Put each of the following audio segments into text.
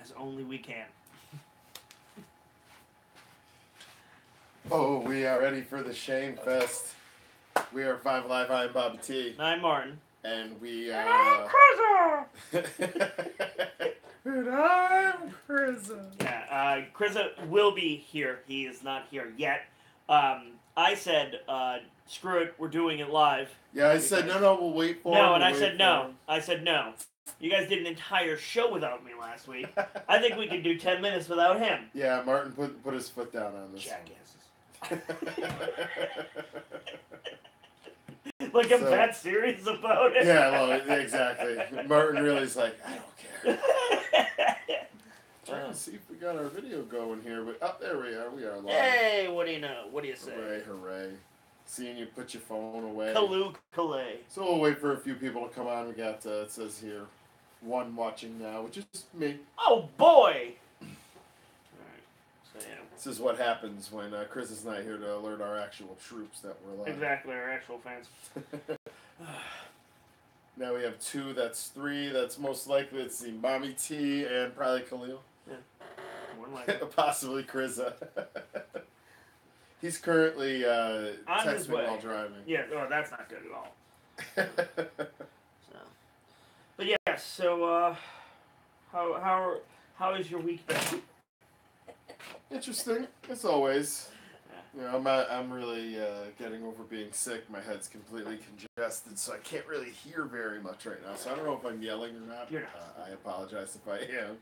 as only we can. Oh, we are ready for the Shame Fest. We are 5Alive. I'm Bobby T. I'm Martin. And we And I'm Krizza! And I'm Krizza. Yeah, Krizza will be here. He is not here yet. I said, screw it, we're doing it live. Yeah, I said, no, we'll wait for him. No, and I said no. I said no. You guys did an entire show without me last week. I think we could do 10 minutes without him. Yeah, Martin put his foot down on this. Jackasses. Like, I'm that serious about it? Yeah, well, exactly. Martin really's like, I don't care. Trying to see if we got our video going here, but there we are. We are live. Hey, what do you know? What do you say? Hooray, hooray. Seeing you put your phone away. Kaloo. So we'll wait for a few people to come on. We got, it says here, one watching now, which is me. Oh, boy! Alright, so yeah. This is what happens when Chris is not here to alert our actual troops that we're live. Exactly, our actual fans. Now we have 2, that's 3, that's most likely it's the Mommy T and probably Khalil. Yeah, more likely. Possibly Krizza. He's currently texting while driving. Yeah, well, that's not good at all. But yeah, so how is your week been? Interesting, as always. You know, I'm really getting over being sick. My head's completely congested, so I can't really hear very much right now. So I don't know if I'm yelling or not. You're not. I apologize if I am.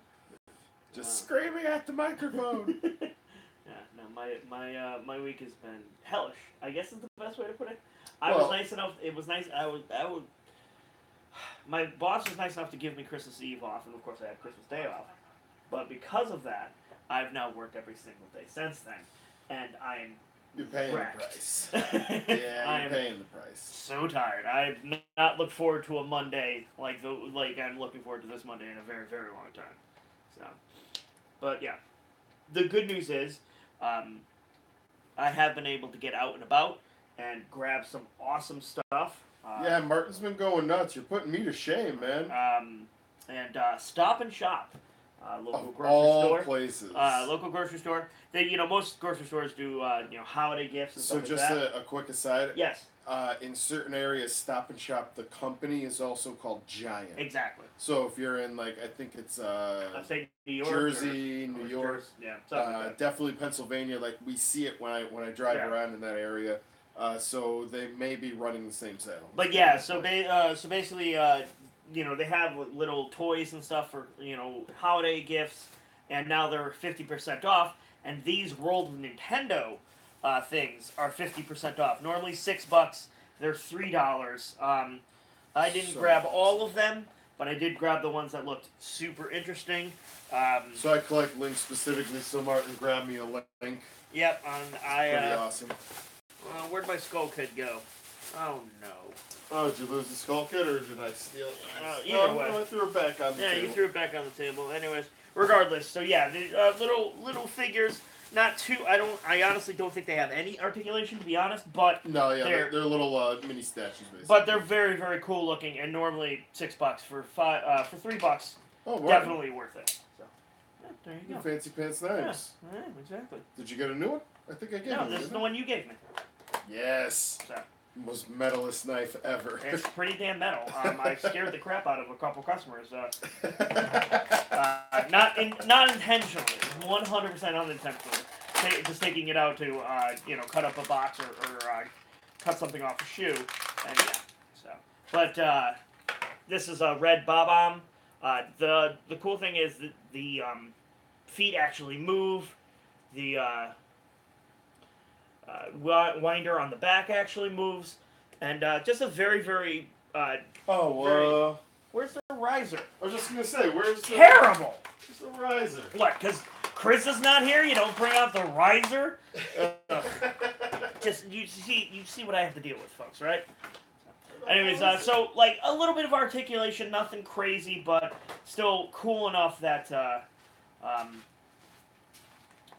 Just screaming at the microphone. Yeah, no, my week has been hellish, I guess is the best way to put it. Was nice enough. It was nice. I would. My boss was nice enough to give me Christmas Eve off, and of course I had Christmas Day off. But because of that, I've now worked every single day since then, and I'm. You're paying wrecked. the price. Yeah, you're paying the price. So tired. I've not looked forward to a Monday like I'm looking forward to this Monday in a very, very long time. So, but yeah, the good news is, I have been able to get out and about and grab some awesome stuff. Yeah, Martin's been going nuts. You're putting me to shame, man. And Stop and Shop, local grocery all store. Places. Local grocery store. They, most grocery stores do, holiday gifts and stuff like that. So just a quick aside. Yes. In certain areas, Stop and Shop, the company is also called Giant. Exactly. So if you're in, like, I think it's say New York, Jersey, New York, yeah, definitely Pennsylvania. Like, we see it when I drive around in that area. So they may be running the same sale. But yeah, so basically, they have little toys and stuff for holiday gifts, and now they're 50% off. And these World of Nintendo things are 50% off. Normally $6, they're $3. I didn't grab all of them, but I did grab the ones that looked super interesting. So I collect links specifically, so Martin grabbed me a link. Yep, pretty awesome. Where'd my skull kid go? Oh no. Oh, did you lose the skull kit or did I steal it? Either way. No, I threw it back on the table. Yeah, you threw it back on the table. Anyways, regardless, so yeah, the little figures. Not too. I honestly don't think they have any articulation, to be honest. But no, yeah, they're little mini statues, basically. But they're very, very cool looking, and normally $6 for $3. Oh, wow. Definitely worth it. So, yeah, there you go. Fancy pants knives. Yeah, exactly. Did you get a new one? I think I gave you. No, this is the one you gave me. Yes. So. Most metalist knife ever. It's pretty damn metal. I scared the crap out of a couple customers. Not intentionally, 100% unintentionally. Just taking it out to cut up a box or cut something off a shoe, and yeah. So, but this is a red Bob-omb. The cool thing is that the feet actually move. The winder on the back actually moves, and just a very, very where's the riser? I was just gonna say, where's the terrible? Where's the riser? What? Because Chris is not here. You don't bring out the riser. Just you see what I have to deal with, folks, right? Anyways, so like a little bit of articulation, nothing crazy, but still cool enough that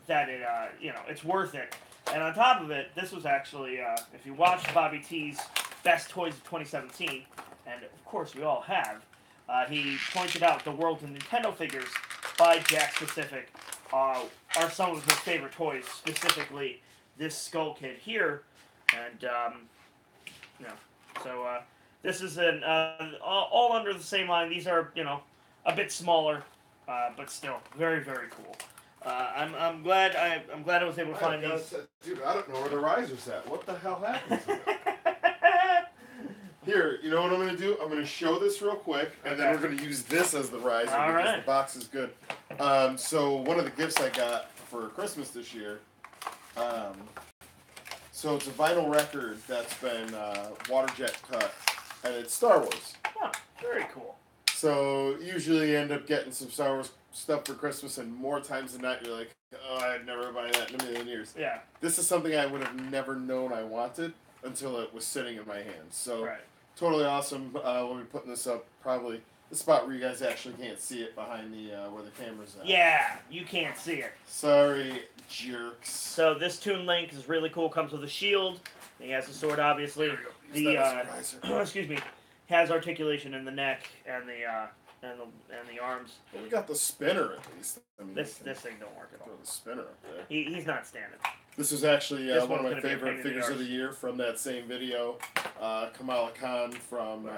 it's worth it. And on top of it, this was actually, if you watched Bobby T's Best Toys of 2017, and of course we all have, he pointed out the World of Nintendo figures by Jack specific are some of his favorite toys, specifically this Skull Kid here, and so this is an all under the same line. These are a bit smaller, but still very very cool. I'm glad I was able to find these. Dude, I don't know where the riser's at. What the hell happened to it? Here, you know what I'm going to do? I'm going to show this real quick, and then we're going to use this as the riser because the box is good. So one of the gifts I got for Christmas this year, so it's a vinyl record that's been water jet cut, and it's Star Wars. Oh, very cool. So usually you end up getting some Star Wars stuff for Christmas, and more times than not you're like, oh, I'd never buy that in a million years. Yeah. This is something I would have never known I wanted until it was sitting in my hands. So right. Totally awesome. We'll be putting this up probably the spot where you guys actually can't see it behind the where the camera's at. Yeah, you can't see it. Sorry, jerks. So this Toon Link is really cool. Comes with a shield. He has a sword, obviously. The excuse me, has articulation in the neck and the arms. Well, we got the spinner at least. I mean, this thing don't work at all. Throw the spinner up there. He's not standing. This is actually one of my favorite figures of the year from that same video. Kamala Khan from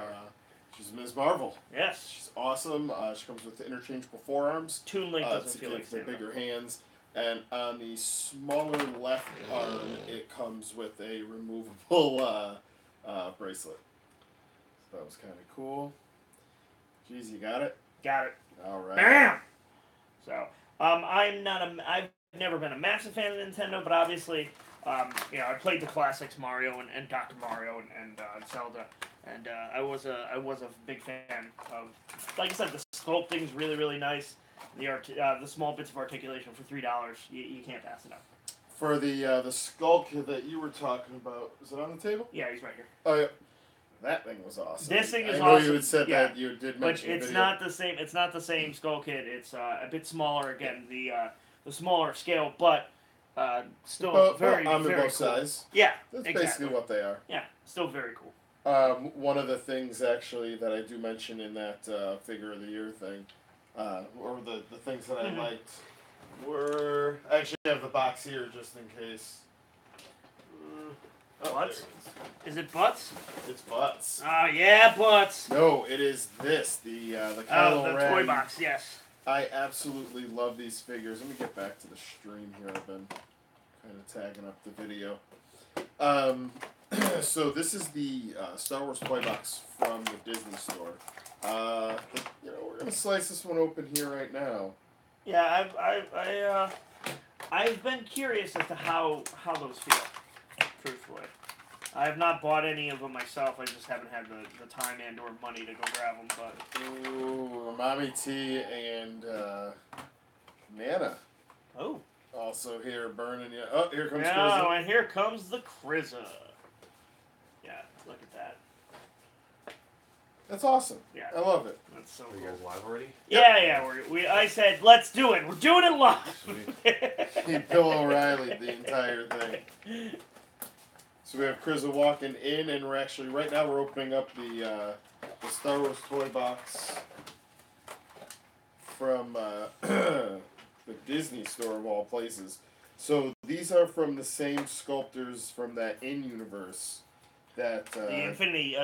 she's Ms. Marvel. Yes. She's awesome. She comes with interchangeable forearms. Toon Link doesn't feel like for bigger hands. And on the smaller left arm, it comes with a removable bracelet. So that was kind of cool. Jeez, you got it? Got it. All right. Bam! So, I've never been a massive fan of Nintendo, but obviously, I played the classics Mario and Dr. Mario and Zelda, and I was a big fan of, like I said, the sculpting's really really nice. The small bits of articulation for $3, you can't pass it up. For the skull kid that you were talking about, is it on the table? Yeah, he's right here. Oh yeah. That thing was awesome. This thing is awesome. I know you had said that you did mention. But it's not the same. It's not the same Skull Kid. It's a bit smaller. Again, the smaller scale, but still very very cool. Size. Yeah, that's basically what they are. Yeah, still very cool. One of the things actually that I do mention in that figure of the year thing, or the things that I liked, were I actually have the box here just in case. Butts? Is it Butts? It's Butts. Oh yeah, Butts. No, it is this the Kylo Ren. Toy box. Yes. I absolutely love these figures. Let me get back to the stream here. I've been kind of tagging up the video. So this is the Star Wars toy box from the Disney store. We're gonna slice this one open here right now. Yeah, I've been curious as to how those feel. Truthfully, I have not bought any of them myself. I just haven't had the time and or money to go grab them. But ooh, Mommy T and Nana. Oh. Also here burning you. Oh, here comes Krizza. And here comes the Krizza. Yeah, look at that. That's awesome. Yeah, I love it. That's so Are cool. you guys live already? Yeah. I said let's do it. We're doing it live. He Bill O'Reilly the entire thing. So we have Krizza walking in, and we're opening up the Star Wars toy box from the Disney store of all places. So these are from the same sculptors from that in-universe that the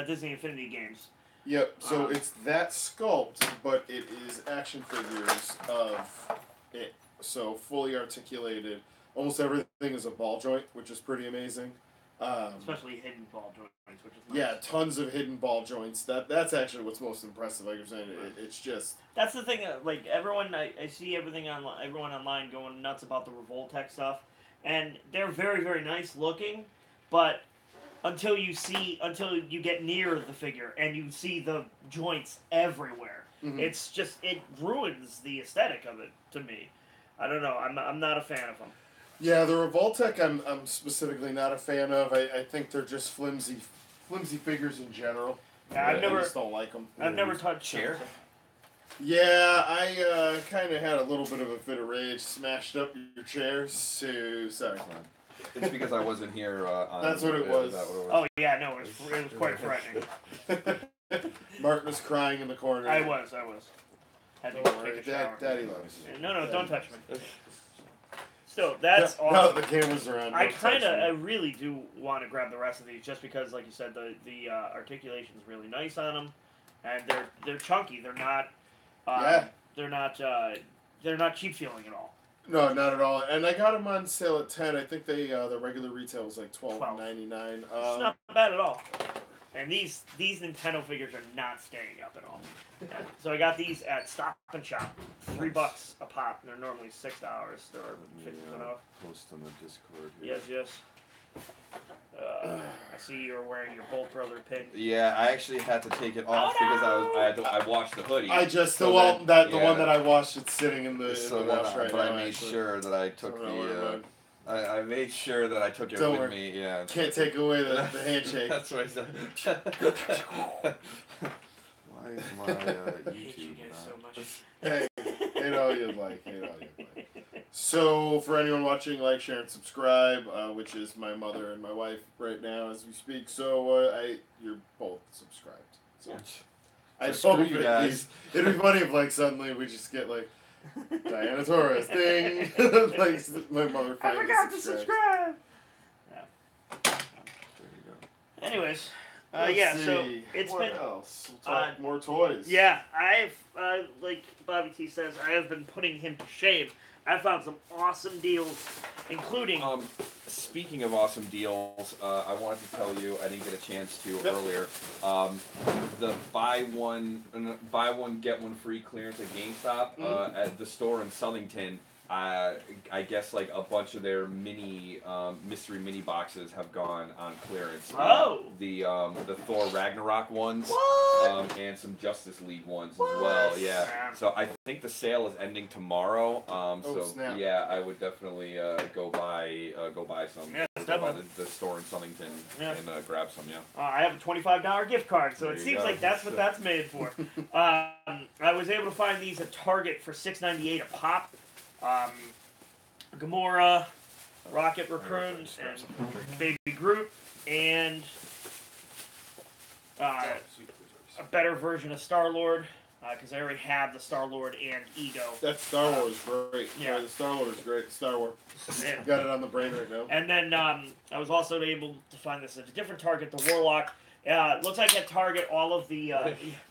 Disney Infinity games. Yep. So it's that sculpt, but it is action figures of it. So fully articulated. Almost everything is a ball joint, which is pretty amazing. Especially hidden ball joints, which is nice. Yeah, tons of hidden ball joints. That's actually what's most impressive. Like you're saying, it's just that's the thing. Like everyone, I see everyone online going nuts about the Revoltech stuff, and they're very very nice looking, but until you get near the figure and you see the joints everywhere, it's just it ruins the aesthetic of it to me. I don't know. I'm not a fan of them. Yeah, the Revoltech I'm specifically not a fan of. I think they're just flimsy figures in general. Yeah, I just don't like them. I've never touched chair. Yeah, I kind of had a little bit of a fit of rage, smashed up your chair. So sorry. It's because I wasn't here. That's what it was. Oh yeah, no, it was quite frightening. Martin was crying in the corner. I was. Had to Don't go worry, take a shower. Daddy loves. No, don't touch me. So that's No, awesome. the camera's around. I don't touch me. I really do want to grab the rest of these just because, like you said, the articulation's really nice on them, and they're chunky. They're not. Yeah. They're not cheap feeling at all. No, not at all. And I got them on sale at 10. I think they the regular retail was like $12.99. It's not bad at all. And these Nintendo figures are not staying up at all. So I got these at Stop and Shop, $3 a pop. They're normally $6. They're 50% off. Post on the Discord here. Yes. I see you're wearing your Bolt Brother pin. Yeah, I actually had to take it off because I washed the hoodie. I just So the one then- the one that I washed. It's sitting in the So wash then right but now. I made actually. sure that I took So don't worry about it. I made sure that I took it Don't with worry. me. Yeah. Can't take away the handshake. That's what I said. Why is my I hate you YouTube guys so not? much. Hey, hate all you'd like. So, for anyone watching, like, share, and subscribe, which is my mother and my wife right now as we speak. So, you're both subscribed. So, Yeah. I So hope screw you guys. It'd be funny if, like, suddenly we just get, like, Diana Torres, ding! Like, my mother I finally forgot to subscribes. subscribe. There you go. Anyways, Let's yeah. see. So it's what been. else? We'll talk more toys. Yeah, I've like Bobby T says, I have been putting him to shame. I found some awesome deals, including. Speaking of awesome deals, I wanted to tell you I didn't get a chance to Yep. earlier. The buy one get one free clearance at GameStop at the store in Southington. I guess like a bunch of their mystery mini boxes have gone on clearance. Oh. The Thor Ragnarok ones. What? And some Justice League ones as What? well. Yeah. Yeah. So I think the sale is ending tomorrow. So snap. yeah, I would definitely go buy some. Yeah, Go by definitely. the store in Southington and grab some. Yeah. I have a $25 gift card, so There it you seems go. like that's what that's made for. I was able to find these at Target for $6.98 a pop. Gamora, Rocket Raccoon, and Baby Groot, and a better version of Star-Lord, because I already have the Star-Lord and Ego. That Star Wars great. Yeah. The Star Wars great. Star Wars. Yeah. Got it on the brain right now. And then I was also able to find this at a different Target, the Warlock. Looks like at Target all of the...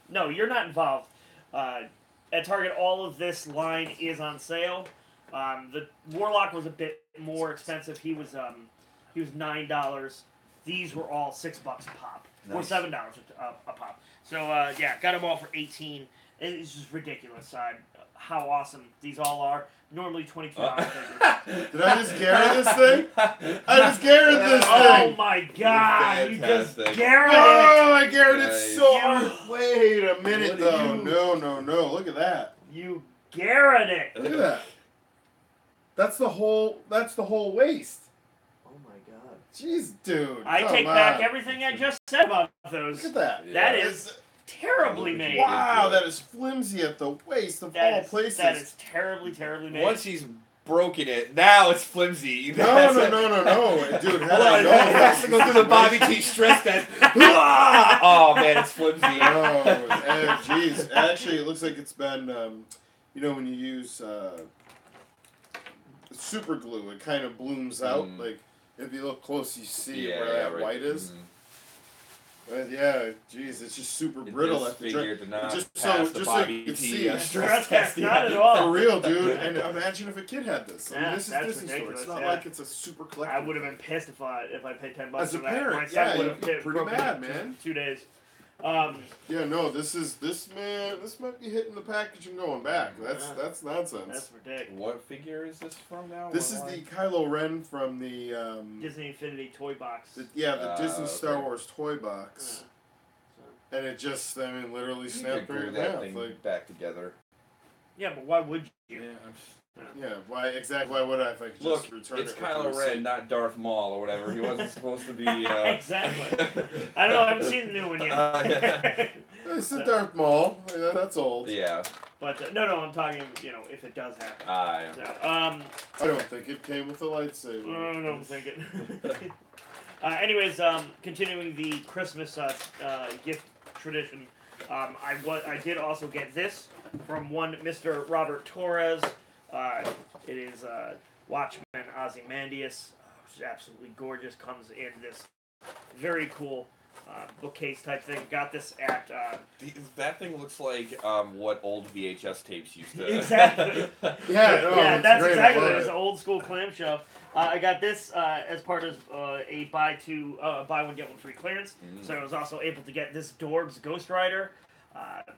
no, you're not involved. At Target all of this line is on sale. The Warlock was a bit more expensive. He was $9. These were all $6 a pop. Or Nice. $7 a pop. So yeah, got them all for $18. It's just ridiculous how awesome these all are. Normally $22 figures. Did I just Garrett this thing? I just Garrett this Oh thing! my god! You just Fantastic. Garrett it! Oh, I Garrett it Nice. so You- hard. Wait a minute, What though. did No. Look at that. You Garrett it! Look at that. That's the whole waist. Oh my god. Jeez, dude. I come take on. back everything I just said about those. Look at that. Yeah. That is terribly made. Wow, that is flimsy at the waist of all places. That is terribly made. Once he's broken it, now it's flimsy. No, dude. Hold on, it has to go through the Bobby T stress test. Oh man, it's flimsy. Oh, jeez. Actually, it looks like it's been, when you use super glue, it kind of blooms out. Like, if you look close, you see where that white is. But yeah, jeez, it's just super brittle at the figure joint. did not Just pass so the you Bobby can T see. stress test. Not at all. For real, dude. And imagine if a kid had this. I mean, Yeah, this is that's Disney Store. It's ridiculous, not yeah. like it's a super collectible. I would have been pissed if I paid $10 As a for that. parent, My son yeah, would you'd have be pretty broken mad, it man. 2 days. Yeah, no, this might be hitting the package and going back. That's nonsense. That's ridiculous. What figure is this from now? This is the Kylo Ren from the Disney Infinity toy box. the Disney okay. Star Wars toy box, and it just literally You snapped could right glue in that half. thing Like, back together. Yeah, but why would you? yeah, why would I if I could Look, just return it's it? Kylo Ren, not Darth Maul or whatever. He wasn't supposed to be. Exactly. I don't know. I haven't seen the new one yet. It's the Darth Maul. Yeah, that's old. Yeah. But no, I'm talking. If it does happen. Yeah. So, I don't think it came with a lightsaber. I don't think it. Anyways, continuing the Christmas gift tradition, I did also get this. from one Mr. Robert Torres. It is Watchman Ozymandias, which is absolutely gorgeous. Comes in this very cool bookcase type thing. Got this at That thing looks like what old VHS tapes used to. exactly. Yeah, That's great. exactly what it is. An old school clamshell. I got this as part of a buy one get one free clearance. So I was also able to get this Dorbs Ghost Rider,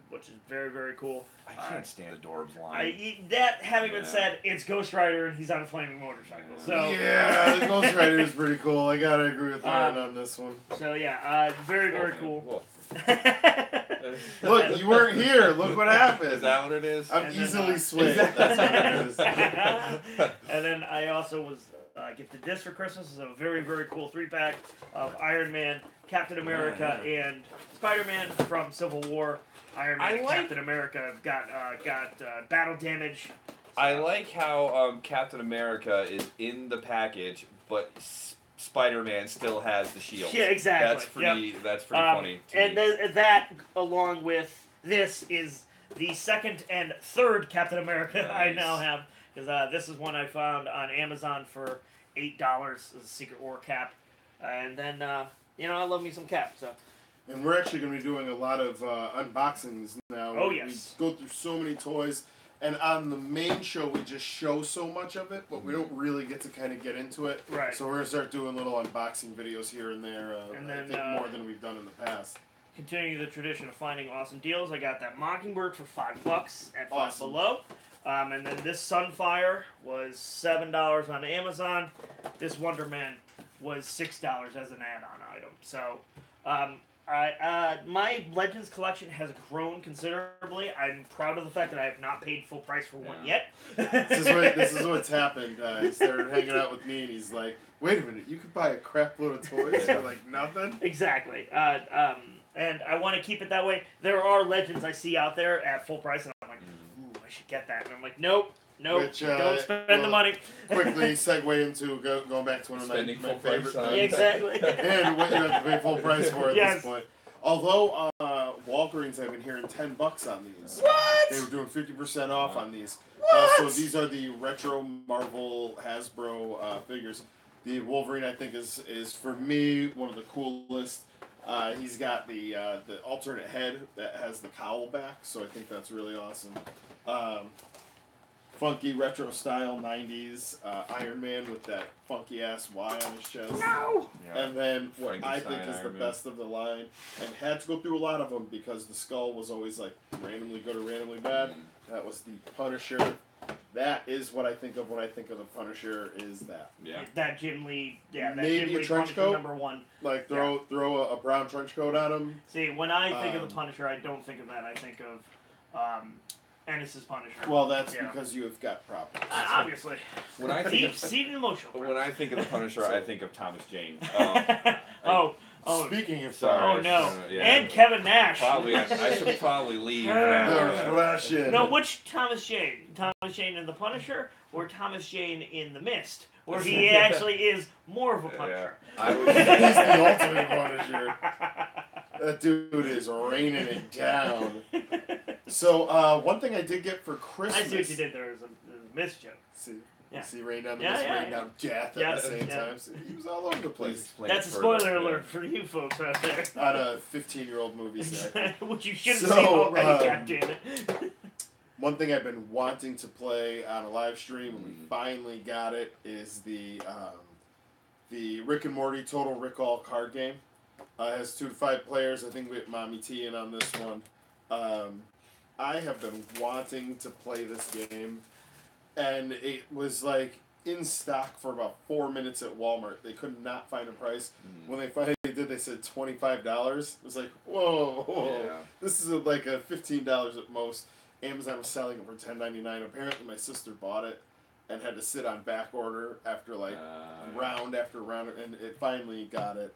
which is very, very cool. I can't stand a Dorbs line. That having been said, it's Ghost Rider and he's on a flaming motorcycle. So yeah, the Ghost Rider is pretty cool. I gotta agree with Ryan on this one. So yeah, very, very cool. Look, you weren't here. Look what happened. Is that what it is? I'm easily swayed. That's what it is. And then I also was gifted this for Christmas. It's a very, very cool 3-pack of Iron Man, Captain America, and Spider-Man from Civil War. Iron Man and Captain America got battle damage. I like how Captain America is in the package, but Spider-Man still has the shield. Yeah, exactly. That's pretty funny. And that, along with this, is the second and third Captain America I now have. Because this is one I found on Amazon for $8 as a Secret War cap. And then, I love me some caps. So. And we're actually going to be doing a lot of unboxings now. Oh, yes. We go through so many toys. And on the main show, we just show so much of it, but we don't really get to kind of get into it. Right. So we're going to start doing little unboxing videos here and there, and then, I think more than we've done in the past. Continuing the tradition of finding awesome deals, I got that Mockingbird for $5 at Five Awesome. Below. And then this Sunfire was $7 on Amazon. This Wonder Man was $6 as an add-on item. So, my Legends collection has grown considerably. I'm proud of the fact that I have not paid full price for one yet. This is what's happened. He started hanging out with me, and he's like, "Wait a minute, you could buy a crap load of toys for like nothing." Exactly. And I want to keep it that way. There are Legends I see out there at full price, and I'm like, "Ooh, I should get that." And I'm like, "Nope." Which, don't spend the money. Quickly segue into going back to one of my favorite things. Exactly. And what you have to pay full price for at this point. Although Walgreens, I've been hearing $10 on these. What? They were doing 50% off on these. What? So these are the retro Marvel Hasbro figures. The Wolverine, I think, is for me one of the coolest. He's got the alternate head that has the cowl back, so I think that's really awesome. Funky retro style 90s Iron Man with that funky ass Y on his chest. No! Yeah. And then what I think is the Iron best of the line, and had to go through a lot of them because the skull was always like randomly good or randomly bad. That was the Punisher. That is what I think of when I think of the Punisher. Is that? Yeah. That Jim Lee. Yeah. That Maybe Jim a Lee trench Punisher coat? #1. Like throw a brown trench coat on him. See, when I think of the Punisher, I don't think of that. I think of Ennis's Punisher. Well, that's because you have got problems. Obviously. When I think Deep-seated emotional. when I think of the Punisher, I think of Thomas Jane. Speaking of sorry. Oh no! Yeah. And Kevin Nash. Probably, I should probably leave. No, which Thomas Jane? Thomas Jane in The Punisher, or Thomas Jane in The Mist, where he actually is more of a Punisher? He's the ultimate Punisher. That dude is raining it down. So, one thing I did get for Christmas... I see what you did there as a Mist joke. See rain down the mist, rain down death at the same time. So he was all over the place. That's a spoiler alert for you folks out there. On a 15-year-old movie set. Which you should have seen already, goddammit. One thing I've been wanting to play on a live stream, and we finally got it, is the Rick and Morty Total Recall card game. It has 2 to 5 players. I think we have Mommy T in on this one. I have been wanting to play this game, and it was like in stock for about 4 minutes at Walmart. They could not find a price. When they finally did, they said $25. It was like, whoa. Yeah. This is like a $15 at most. Amazon was selling it for $10.99. Apparently, my sister bought it and had to sit on back order after like round after round, and it finally got it.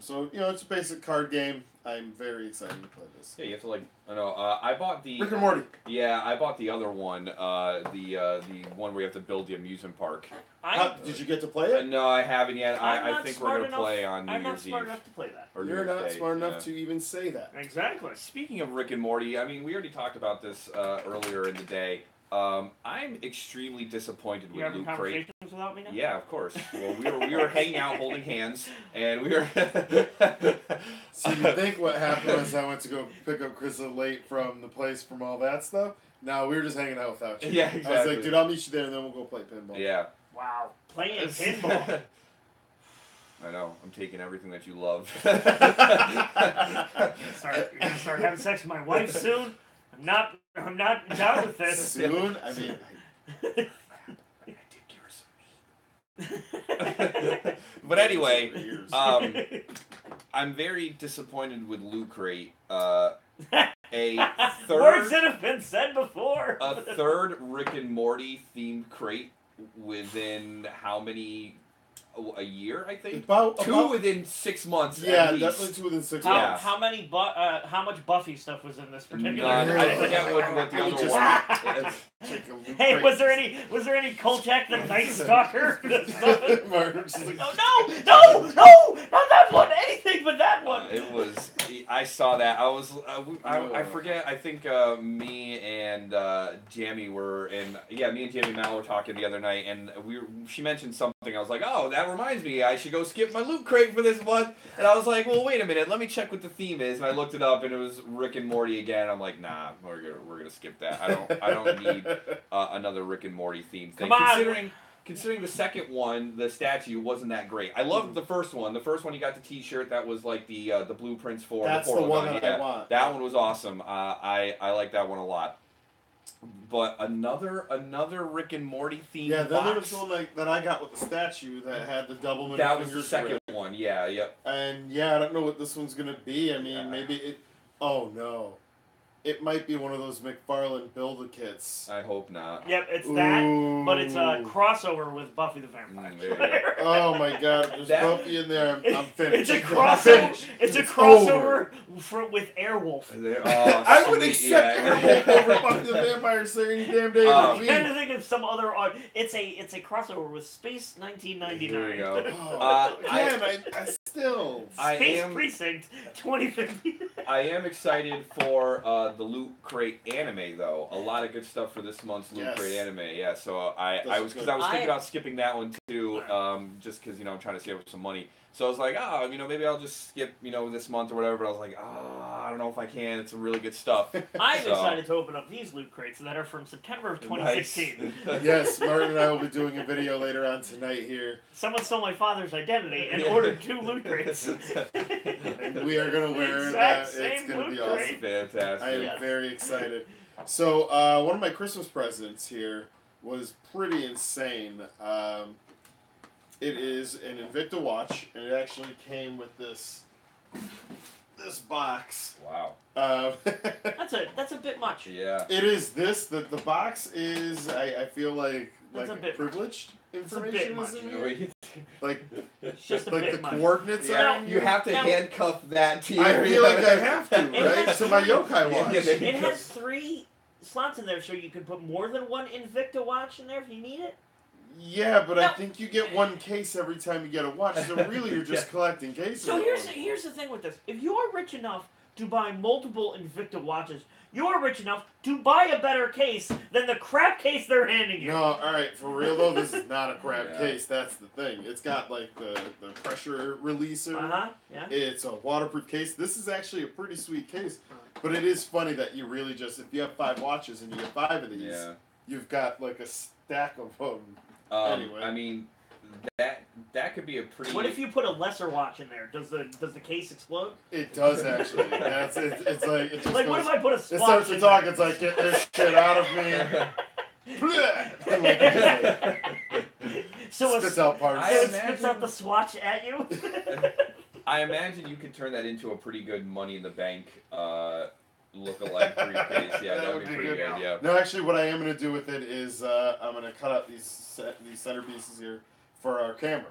So it's a basic card game. I'm very excited to play this. Yeah, you have to I bought the Rick and Morty. Yeah, I bought the other one, the one where you have to build the amusement park. Did you get to play it? No, I haven't yet. I not think we're smart gonna enough- play on New I'm not Year's smart Eve. enough to play that. Or New You're Year's not Day, smart enough yeah. to even say that. Exactly. Speaking of Rick and Morty, I mean, we already talked about this earlier in the day. I'm extremely disappointed You with having Loot Crate. conversations without me now? Yeah, of course. Well, we were hanging out holding hands, and we were. So you think what happened was I went to go pick up Krista late from the place from all that stuff? No, we were just hanging out without you. Yeah, exactly. I was like, dude, I'll meet you there, and then we'll go play pinball. Yeah. Wow. Playing pinball. I know. I'm taking everything that you love. You're gonna start having sex with my wife soon. I'm not down with this. Soon? I mean... But anyway, I'm very disappointed with Loot Crate. A third Words that have been said before. A third Rick and Morty themed crate within how many? A year, I think. Two within 6 months. Yeah, at least. definitely 2 within 6 months. How much Buffy stuff was in this particular? None. I forget what the other one. Hey, was there any Kolchak the Night Stalker? Oh no, not that one. Anything but that one. It was. I saw that. I forget. I think me and Jamie were in. Yeah, me and Jamie Mal were talking the other night, and she mentioned something. I was like, oh, that reminds me. I should go skip my Loot Crate for this month. And I was like, well, wait a minute. Let me check what the theme is. And I looked it up, and it was Rick and Morty again. I'm like, nah, we're gonna skip that. I don't need another Rick and Morty theme thing. Come on. Considering the second one, the statue wasn't that great. I loved the first one. The first one, you got the T-shirt that was like the blueprints for. That's the one that I want. That one was awesome. I like that one a lot. But another Rick and Morty theme. Yeah, then box, there was one that I got with the statue that had the double middle that was fingers. the second one. Yeah, yep. And yeah, I don't know what this one's gonna be. I mean, maybe it. Oh no. It might be one of those McFarlane Build-A-Kits. I hope not. Yep, it's that, but it's a crossover with Buffy the Vampire Slayer. Oh my God, there's Buffy in there. I'm finished. It's a crossover. It's a crossover with Airwolf. I would accept Airwolf over Buffy the Vampire Slayer any damn day. I'm trying to think of some other. It's a crossover with Space 1999. There you go. I still. Space Precinct 2050. I am excited for the Loot Crate anime though. A lot of good stuff for this month's Loot Crate anime. Yeah, so I was thinking about skipping that one too, just because I'm trying to save up some money. So I was like, maybe I'll just skip this month or whatever. But I was like, I don't know if I can. It's some really good stuff. I'm excited to open up these Loot Crates that are from September of 2016. Nice. Yes, Martin and I will be doing a video later on tonight here. Someone stole my father's identity and ordered 2 Loot Crates. And we are going to wear exact that. It's going to be awesome. Fantastic. I am very excited. So, one of my Christmas presents here was pretty insane. It is an Invicta watch, and it actually came with this box. Wow. That's a bit much. Yeah. It is this. The box is, I feel like privileged information is in here. Like, it's just like the much. coordinates are in You have to handcuff that to your... I feel like I have to, right? To my yokai watch. It has 3 slots in there, so you can put more than one Invicta watch in there if you need it. Yeah, but I think you get 1 case every time you get a watch, so really you're just collecting cases. So here's the thing with this. If you're rich enough to buy multiple Invicta watches, you're rich enough to buy a better case than the crap case they're handing you. No, alright, for real though, this is not a crap case, that's the thing. It's got like the pressure releaser. Yeah. It's a waterproof case. This is actually a pretty sweet case. But it is funny that you really just, if you have 5 watches and you get 5 of these, you've got like a stack of them. Anyway. I mean, that could be a pretty... What if you put a lesser watch in there? Does the case explode? It does actually. It's like it just like goes, what if I put a swatch it starts to talk. It's like, get this shit out of me. So spits out parts. it spits out the swatch at you. I imagine you could turn that into a pretty good Money in the Bank look-alike briefcase. Yeah, that would be pretty good. Yeah. No, actually, what I am going to do with it is I'm going to cut out these centerpieces here for our camera.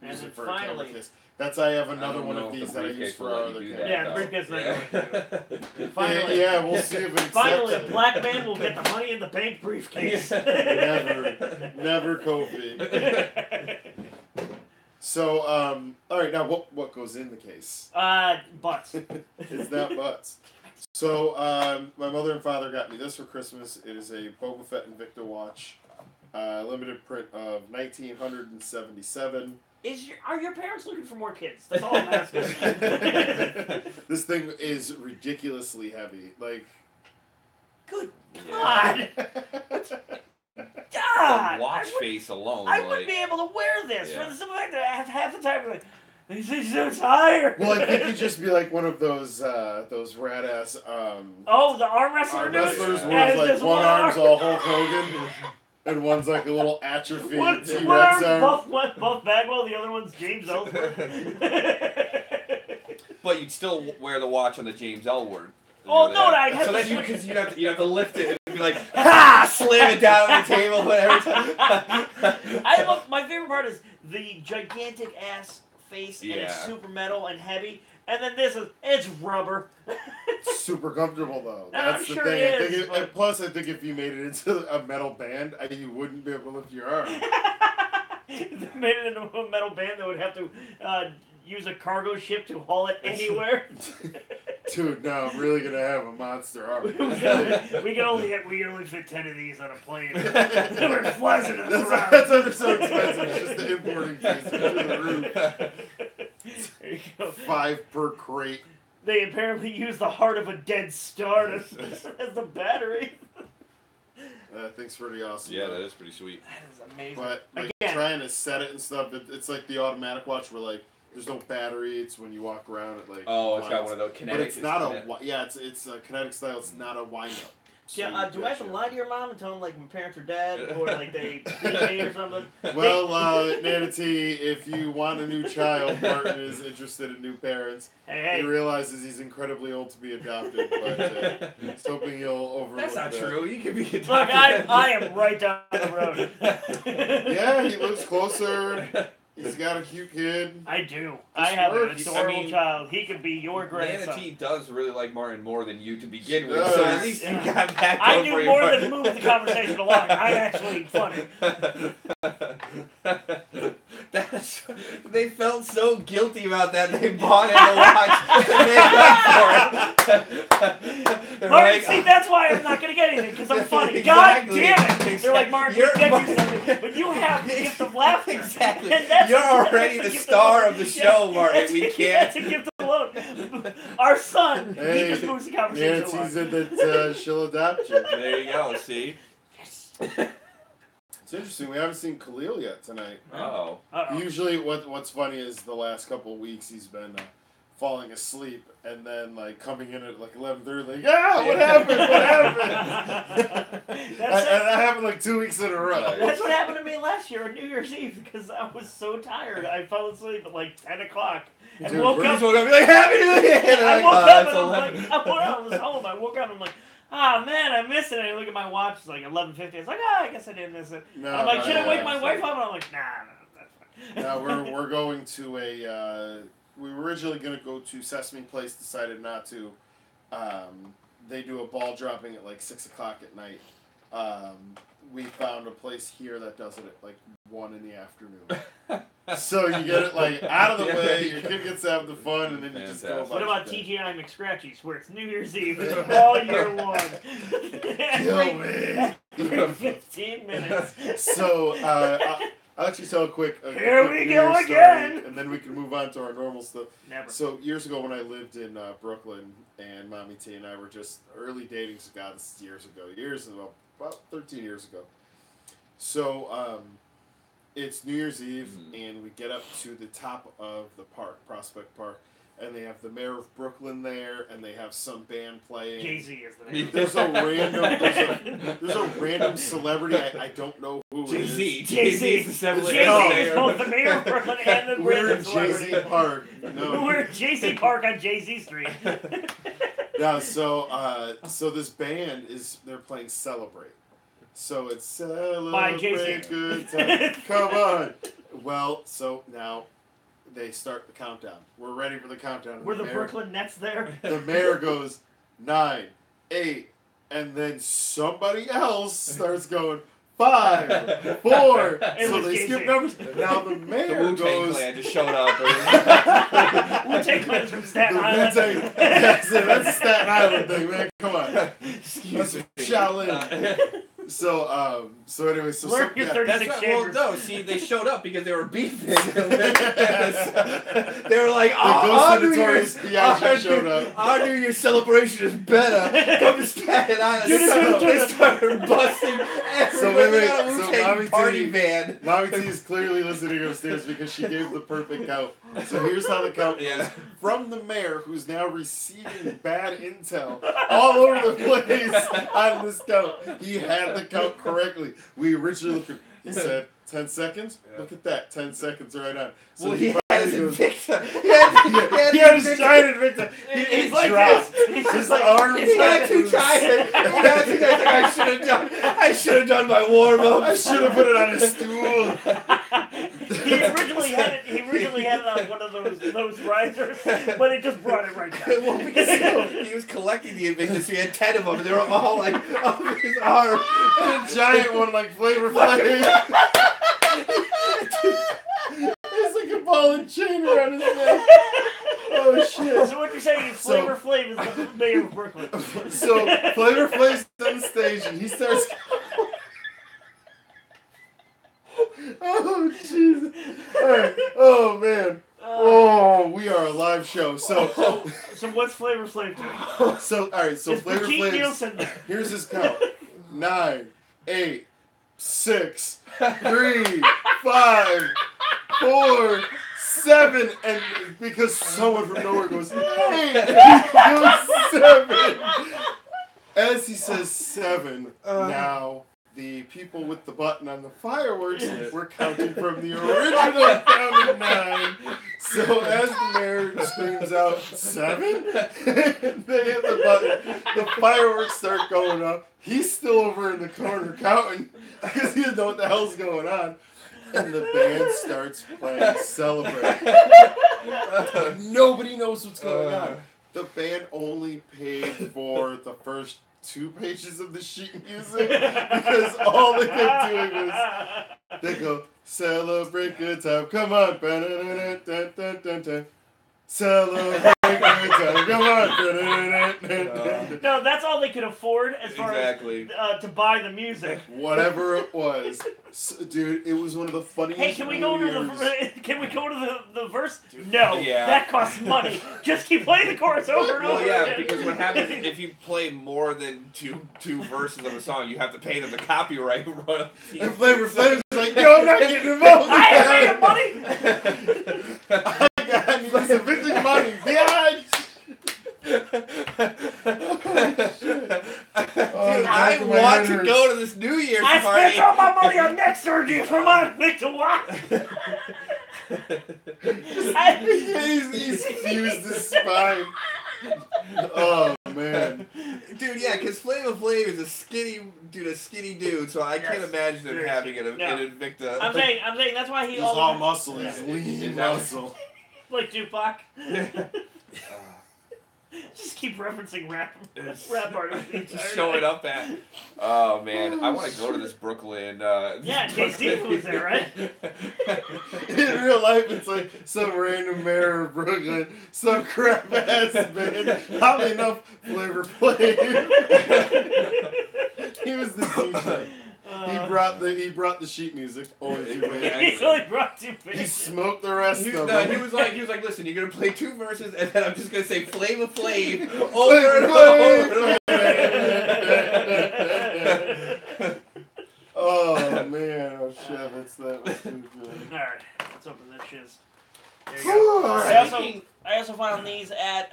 And Use then it for a camera finally, case. That's I have another don't one know of if these the that I briefcase use for will our let other you do cameras. yeah, the briefcase not going to do it. Finally, Yeah, we'll see if it accepts finally, it. black man will get the money in the bank briefcase. Never Kofi. So, all right, now what goes in the case? Butts. It's not butts. So, my mother and father got me this for Christmas. It is a Boba Fett Invicta watch, limited print of 1977. Are your parents looking for more kids? That's all I'm asking. This thing is ridiculously heavy. Like, Good God! God! The watch face alone. I like, wouldn't be able to wear this Yeah. for the simple fact that I have half the time like, this is so tired. well, I think you'd just be like one of those rad ass Oh, the arm wrestler arm dude? wrestlers Yeah. where Yeah, it's it's like just one one arm's arm. all Hulk Hogan and one's like a little atrophied One T-Rex arm. Buff Bagwell, the other one's James Ellsworth. But you'd still wear the watch on the James L word. Oh, no, I'd have so to then switch- you'd have to lift it and be like, ha! Slam it down on the table every time. My favorite part is the gigantic ass face, and it's Yeah. super metal and heavy. And then it's rubber. Super comfortable though. I'm That's the sure thing. it I is, think but- and plus, I think if you made it into a metal band, you wouldn't be able to lift your arm. If they made it into a metal band, they would have to use a cargo ship to haul it anywhere. Dude, no, I'm really gonna have a monster arm. we can only fit 10 of these on a plane. We're flies into the ground. That's under so expensive. It's just the importing fees through the roof. There you go. 5 per crate. They apparently use the heart of a dead star as the battery. That thing's pretty awesome. Yeah, that is pretty sweet. That is amazing. But like Again. trying to set it and stuff, it's like the automatic watch where like there's no battery. It's when you walk around it like. Oh, it's got one of those kinetic. But it's not it's a kinetic style. It's not a wind up. Yeah, do I have to lie to your mom and tell them like my parents are dead or like they beat me or something? Well, Nanity, if you want a new child, Martin is interested in new parents. Hey. He realizes he's incredibly old to be adopted, but he's hoping he'll overlook That's not that. true. You can be adopted. Look, I am right down the road. Yeah, he looks closer. He's got a cute kid. I do. I have an works. adorable child. He could be your grandson. Manatee does really like Martin more than you to begin with, Does. so at least you got that I going do for you, more Martin. than move the conversation along. I'm actually funny. They felt so guilty about that. They bought it to watch. They paid for it. They're Martin, like, see, that's why I'm not going to get anything, because I'm funny. God Exactly. damn it! They're like, Martin, You're we get you Martin. something, but you have the gift of laughter. Exactly. And that's You're that's already the gift star of of the show, Martin. We That's can't. a gift alone. Our son, Hey, he just moves the conversation along. Nanatee's in that she'll adopt you. There you go. See. It's interesting. We haven't seen Khalil yet tonight. Oh. Uh-oh. Usually, what's funny is the last couple of weeks he's been falling asleep and then like coming in at like 11:30, like, yeah, what happened? What happened? And that happened like 2 weeks in a row. Right. That's what happened to me last year on New Year's Eve because I was so tired. I fell asleep at like 10 o'clock and Dude, woke we're up. Just woke up and be like, Happy New Year! And I I'm woke like, up and "Oh, I'm that's like, I was home. I woke up and I'm like, oh man, I missed it. And I look at my watch, it's like 11:50. It's like, I guess I didn't miss it. No, I'm like, should I wake my no. wife up? And I'm like, nah, that's fine. No, we're going to a. We were originally going to go to Sesame Place, decided not to. They do a ball dropping at like 6 o'clock at night. We found a place here that does it at like 1 in the afternoon. So you get it like out of the way, your kid gets to have the fun, and then you just go Fantastic. What about about your day. TGI TGI McScratchies, where it's New Year's Eve all year long? Kill me. Every 15 minutes. So I'll actually tell a quick Here quick we New go Year's again. story, and then we can move on to our normal stuff. Never. So years ago when I lived in Brooklyn, and Mommy T and I were just early dating, so God, this is years ago, about 13 years ago. So it's New Year's Eve, and we get up to the top of the park, Prospect Park, and they have the mayor of Brooklyn there, and they have some band playing. Jay-Z is the name. There's a random celebrity, I don't know who it is. Jay-Z is the seventh Jay-Z layer. is both the mayor of Brooklyn and the We're random in celebrity. Jay-Z Park. No. We're at Jay-Z Park on Jay-Z Street. Yeah, so this band they're playing Celebrate. So it's By Jay-Z. Celebrate Good Time. Come on. Well, so now they start the countdown. We're ready for the countdown. Were the Brooklyn Nets there? The mayor goes 9, 8, and then somebody else starts going 5, 4. So they skip numbers. Now the mayor the Wu-Tang goes. Clan just showed up. Wu-Tang Clan's from Staten The Island. Wu-Tang- that's a Staten Island thing, man. Come on. Excuse me. Shaolin. So anyway, so Learn your 36 That's right. Well, chambers. no. See, they showed up because they were beefing. They were like, the Ghost of Notorious B.I.G. showed up. "Our New Year's celebration is better." Come to Staten Island. They started busting. So wait, got a so Wu-Tang Mommy party T- band. Mommy T is clearly listening upstairs because she gave the perfect count. So here's how the count goes. Yeah. From the mayor, who's now receiving bad intel all over the place on this count. He had the count correctly. We originally looked at he said 10 seconds? Yeah. Look at that, 10 seconds right on. So Well, he had his goes, Invicta. he had his giant Invicta. He's He like dropped. this. He's His just like, arms He had two giants. I should have done my warm up. I should have put it on his stool. he originally had it on one of those risers, but it just brought it right down. Well, because he was collecting the Invictus. He had 10 of them, and they were all like on his arm. And a giant one like Flavor Flav. It's like a ball and chain around his neck. Oh shit. So what you're saying is Flavor Flav is the mayor of Brooklyn. So Flavor Flav's on the stage and he starts. Oh Jesus! All right. Oh man. Oh, we are a live show. So what's Flavor Flav doing? So all right. So Is Flavor Keith Flav. Nielsen there? Here's his count: 9, 8, 6, 3, 5, 4, 7, and because someone from nowhere goes 8, goes 7. As he says 7, now the people with the button on the fireworks were counting from the original count of 9. So as the mayor screams out 7, they hit the button. The fireworks start going up. He's still over in the corner counting because he doesn't know what the hell's going on. And the band starts playing Celebrate. Nobody knows what's going on. The band only paid for the first 2 pages of the sheet music because all they kept doing was they go, celebrate good time, come on. Celebrate good time, come on. No, that's all they could afford as far Exactly. as to buy the music. Whatever it was. Dude, it was one of the funniest Hey, can we go to the verse? Dude, No, yeah. that costs money. Just keep playing the chorus over and over. Well, yeah, again. because what happens is if you play more than two verses of a song, you have to pay them the copyright royalties. And Flavor Flav's like, yo, I'm not getting involved. I ain't making money. I need this evicting money, bitch. Dude, I want to go to this New Year's I party. spent all my money on neck surgery for my Victor Watt. He's fused his spine. Oh man, Dude, yeah, because Flavor Flav is a skinny dude, so I can't imagine him having an Invicta. I'm saying that's why he he's all muscle. He's lean muscle. like Tupac. Just keep referencing rap artists. Just showing up at. Oh man, I want to go to this Brooklyn. Yeah, JC was there, right? In real life, it's like some random mayor of Brooklyn, some crap ass band. Oddly enough, Flavor Flav. He was the DJ. He brought the sheet music. Only 2 pages. He only brought 2 He pages. smoked the rest of No, them. he was like, listen, you're gonna play 2 verses, and then I'm just gonna say Flavor Flav over and over. Oh man, oh shit, that was too good. Alright, let's open this shiz. There you go. Alright. I also found these at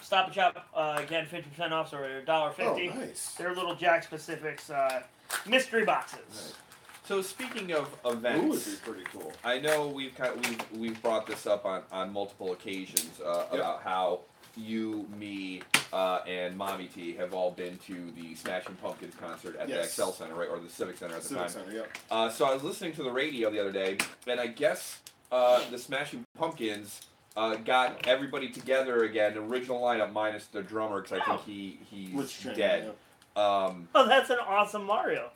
Stop and Shop. Again, 50% off, so $1.50. Oh, nice. They're little Jack Specifics mystery boxes. Right. So speaking of Ooh, would be events, pretty cool. I know we've brought this up on multiple occasions about how you, me, and Mommy T have all been to the Smashing Pumpkins concert at the Excel Center, right, or the Civic Center at the time. Center, yeah. So I was listening to the radio the other day, and I guess the Smashing Pumpkins got everybody together again, original lineup minus the drummer, because I think he's dead. Oh, that's an awesome Mario.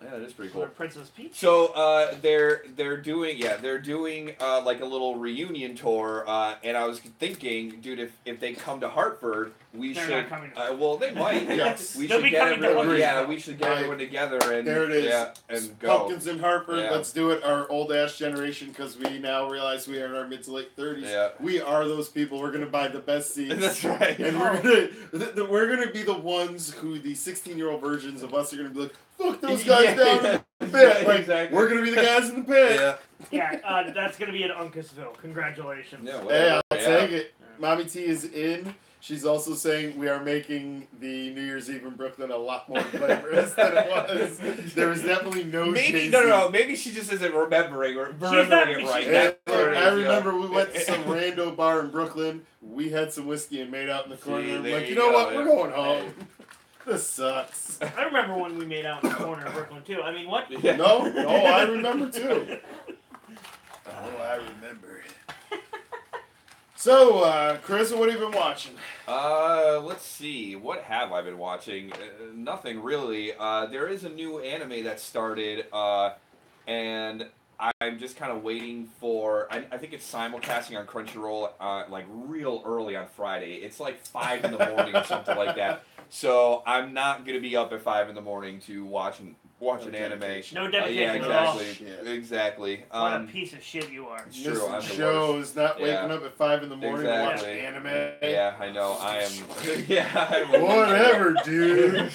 Yeah, that is pretty cool. Princess Peach. So they're doing like a little reunion tour, and I was thinking, dude, if they come to Hartford, we should. Not coming to Well, they might. Yes. We They'll should be get coming to everyone. Hartford. Yeah, we should get everyone together and there it is. Yeah, and go. Pumpkins in Hartford. Yeah. Let's do it. Our old ass generation, because we now realize we are in our mid to late 30s. Yeah. We are those people. We're gonna buy the best seats. That's right. And we're gonna be the ones who the 16-year-old versions of us are gonna be like, fuck those guys down in the pit. Like, exactly. we're gonna be the guys in the pit. Yeah. Yeah, that's gonna be at Uncasville. Congratulations. Yeah, Hey, I'll yeah. take it. Mommy T is in. She's also saying we are making the New Year's Eve in Brooklyn a lot more glamorous than it was. There was definitely no Maybe Jay-Z. no. Maybe she just isn't remembering it right. And, That's what it I is, remember we went to some rando bar in Brooklyn. We had some whiskey and made out in the corner. See, I'm there like, you you know go, what? yeah. We're going home. This sucks. I remember when we made out in the corner of Brooklyn too. I mean, what? Yeah. No, I remember too. Oh, I remember it. So, Chris, what have you been watching? Let's see. What have I been watching? Nothing really. There is a new anime that started, and I'm just kind of waiting for. I think it's simulcasting on CrunchyRoll, like real early on Friday. It's like 5 in the morning or something like that. So I'm not gonna be up at 5 in the morning to watch an anime. No dedication yeah, at all. exactly. Exactly. What a piece of shit you are. It's true. I'm the shows not waking Yeah. up at 5 in the morning to watch Exactly. anime. Yeah, I know. I am. Yeah. I'm Whatever, dude.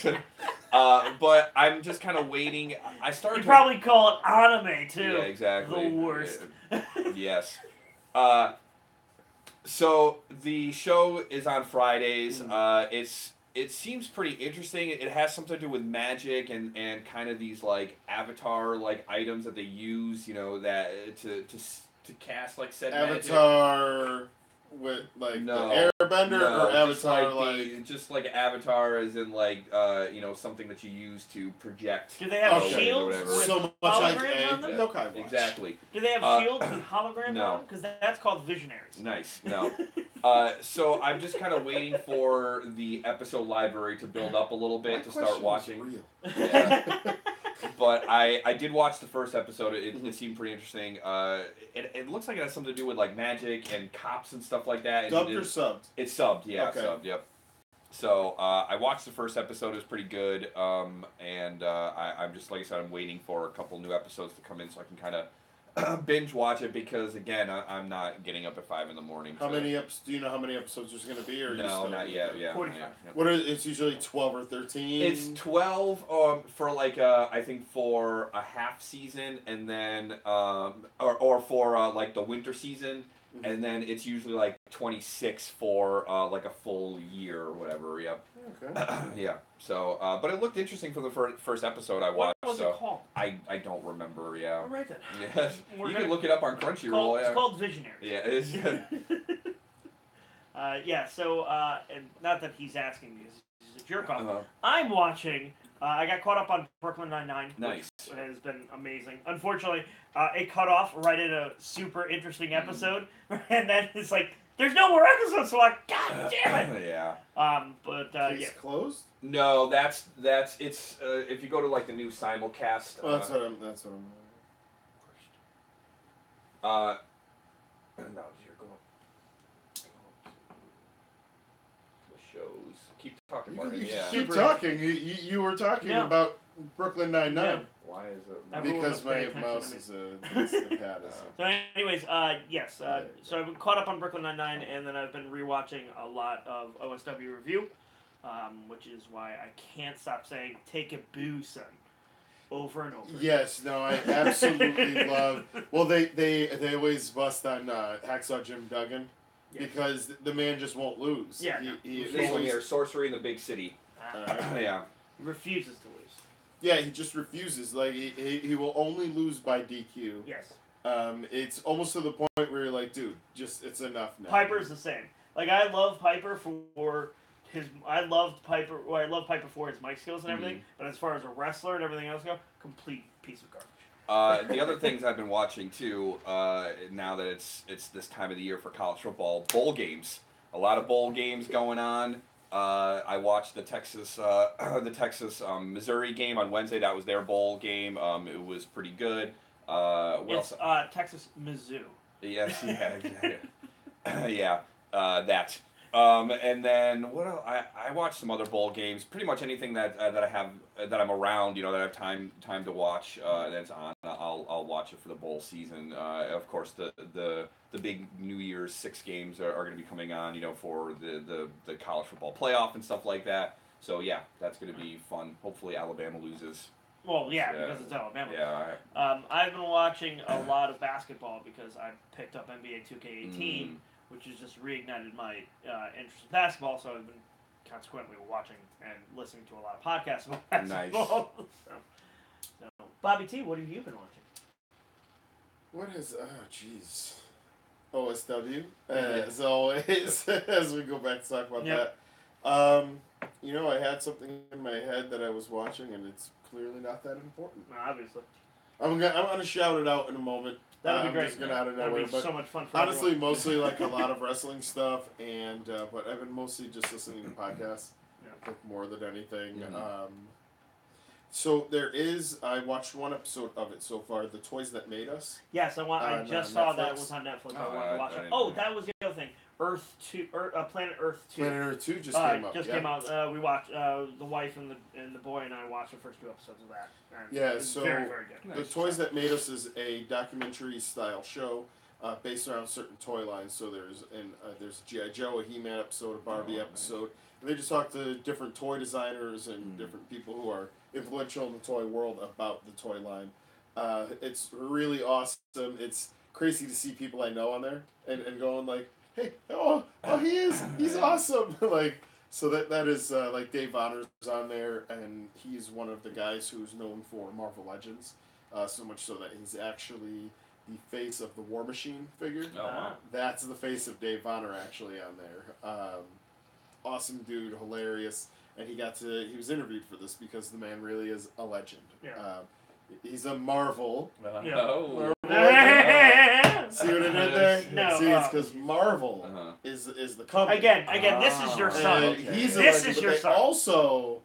But I'm just kind of waiting. I started. You probably call it anime too. Yeah, exactly. The worst. Yes. So the show is on Fridays. It seems pretty interesting. It has something to do with magic and kind of these like avatar like items that they use. You know that to cast like said Avatar with like No. the Airbender or just Avatar just like Avatar as in like something that you use to project. Do they have Okay. shields Whatever. with so much like holograms on them? no kind of watch. Exactly. Do they have shields with holograms no. on them? Because that's called visionaries. Nice. No. So I'm just kind of waiting for the episode library to build up a little bit to start watching. Real. Yeah. But I did watch the first episode. It seemed pretty interesting. It looks like it has something to do with like magic and cops and stuff like that. Dubbed or subbed? It's subbed, yeah, Okay. subbed, yep. So I watched the first episode. It was pretty good. And I'm just, like I said, I'm waiting for a couple new episodes to come in so I can kind of binge watch it because, again, I'm not getting up at 5 in the morning. How many episodes? Do you know how many episodes there's going to be? Or No, not yet. Yeah. 45. Yeah. What is it's usually 12 or 13? It's 12 for like I think for a half season, and then or for like the winter season, and then it's usually like 26 for like a full year or whatever. Yep. Okay. Yeah. So, but it looked interesting for the first episode I watched. What was so it called? I don't remember. Yeah. All right then. Yeah. We're You gonna- can look it up on Crunchyroll. It's Yeah. called Visionaries. Yeah. It is. Yeah, so, and not that he's asking me, he's a jerk off. Uh-huh. I'm watching, I got caught up on Brooklyn Nine-Nine. Nice. Which has been amazing. Unfortunately, it cut off right in a super interesting episode, and then it's like, there's no more episodes, so like, god damn it! Yeah. But, Case yeah. closed? No, that's it's if you go to like the new simulcast. Oh, that's what I'm. No, you're going. The shows. Keep talking about it. Yeah. Keep talking. You were talking Yeah. about Brooklyn Nine-Nine. Yeah. Why is it? Everyone Because will pay my attention mouse to me. is the pad is. So anyways, yes, so I've been caught up on Brooklyn Nine-Nine, and then I've been rewatching a lot of OSW Review, which is why I can't stop saying, take a boo, son, over and over. Yes, no, I absolutely love. Well, they always bust on Hacksaw Jim Duggan because the man just won't lose. Yeah, This one here, Sorcery in the Big City. Yeah. He refuses to lose. Yeah, he just refuses. Like he will only lose by DQ. Yes. It's almost to the point where you're like, dude, just it's enough now. Piper's the same. Like, I love Piper for I loved Piper. Well, I love Piper for his mic skills and everything. But as far as a wrestler and everything else go, complete piece of garbage. The other things I've been watching too, now that it's this time of the year for college football, bowl games. A lot of bowl games going on. I watched the Texas Missouri game on Wednesday. That was their bowl game. It was pretty good. It's Texas Mizzou. Yes, yeah, that. And then what else? I watched some other bowl games. Pretty much anything that I have that I'm around, that I have time to watch. That's on. I'll watch it for the bowl season. Of course, the big New Year's 6 games are going to be coming on. For the college football playoff and stuff like that. So yeah, that's going to be fun. Hopefully, Alabama loses. Well, yeah, because it's Alabama. Yeah. I've been watching a lot of basketball because I picked up NBA 2K18. Which has just reignited my interest in basketball, so I've been consequently watching and listening to a lot of podcasts about basketball. Nice. so, Bobby T, what have you been watching? What is... Oh, jeez. OSW, as always, as we go back to talk about that. I had something in my head that I was watching, and it's clearly not that important. No, obviously. I'm gonna shout it out in a moment. That would be great. Just gonna out of nowhere, That'd be so much fun for honestly, everyone. mostly like a lot of wrestling stuff, and but I've been mostly just listening to podcasts, like more than anything. Mm-hmm. So there is. I watched one episode of it so far. The Toys That Made Us. Yes, I just saw that was on Netflix. I wanted to watch it. Oh, that was the other thing. Earth 2, Planet Earth 2. Planet Earth 2 just came up. Came out. We watched the wife and the boy and I watched the first 2 episodes of that. And so very, very good. The Toys That Made Us is a documentary style show based around certain toy lines. So there's G.I. Joe, a He-Man episode, a Barbie episode. And they just talk to different toy designers and different people who are influential in the toy world about the toy line. It's really awesome. It's crazy to see people I know on there and going like, hey, he's awesome. So that is like Dave Vonner's on there, and he's one of the guys who's known for Marvel Legends, so much so that he's actually the face of the War Machine figure. Oh, wow. That's the face of Dave Vonner actually on there. Awesome dude, hilarious, and he was interviewed for this because the man really is a legend. Yeah. He's a Marvel. Oh. See what I did there? No. See, it's because Marvel is the company. Again, this is your son. He's a this legend, is your but son. They also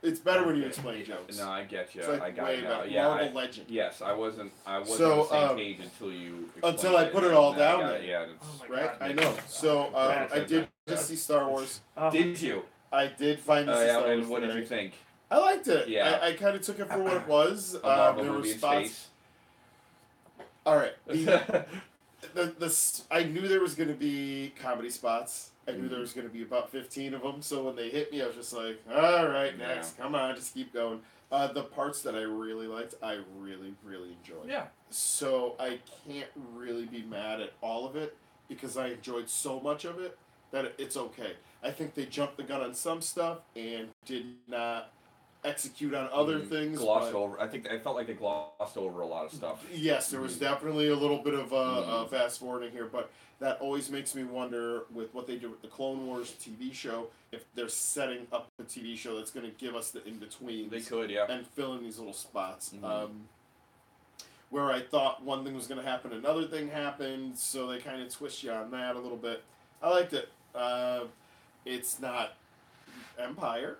it's better when you explain jokes. No, I get you. It's like I got way it better. now. Marvel legend. Yes, I wasn't So, on the same page until you until I put it all down there. Yeah, right? I know. So I did just see Star Wars. Did you? I did find this Star Wars. And what did you think? I liked it. Yeah. I kind of took it for what it was. A Marvel there were movie in spots. space. All right. I knew there was going to be comedy spots. I knew there was going to be about 15 of them. So when they hit me, I was just like, all right, next. Come on, just keep going. The parts that I really liked, I really, really enjoyed. Yeah. So I can't really be mad at all of it because I enjoyed so much of it that it's okay. I think they jumped the gun on some stuff and did not execute on other things. Glossed over. I felt like they glossed over a lot of stuff. Yes, there was definitely a little bit of fast forwarding here, but that always makes me wonder with what they do with the Clone Wars TV show, if they're setting up a TV show that's going to give us the in-betweens. They could, yeah. And fill in these little spots. Where I thought one thing was going to happen, another thing happened, so they kind of twist you on that a little bit. I liked it. It's not Empire.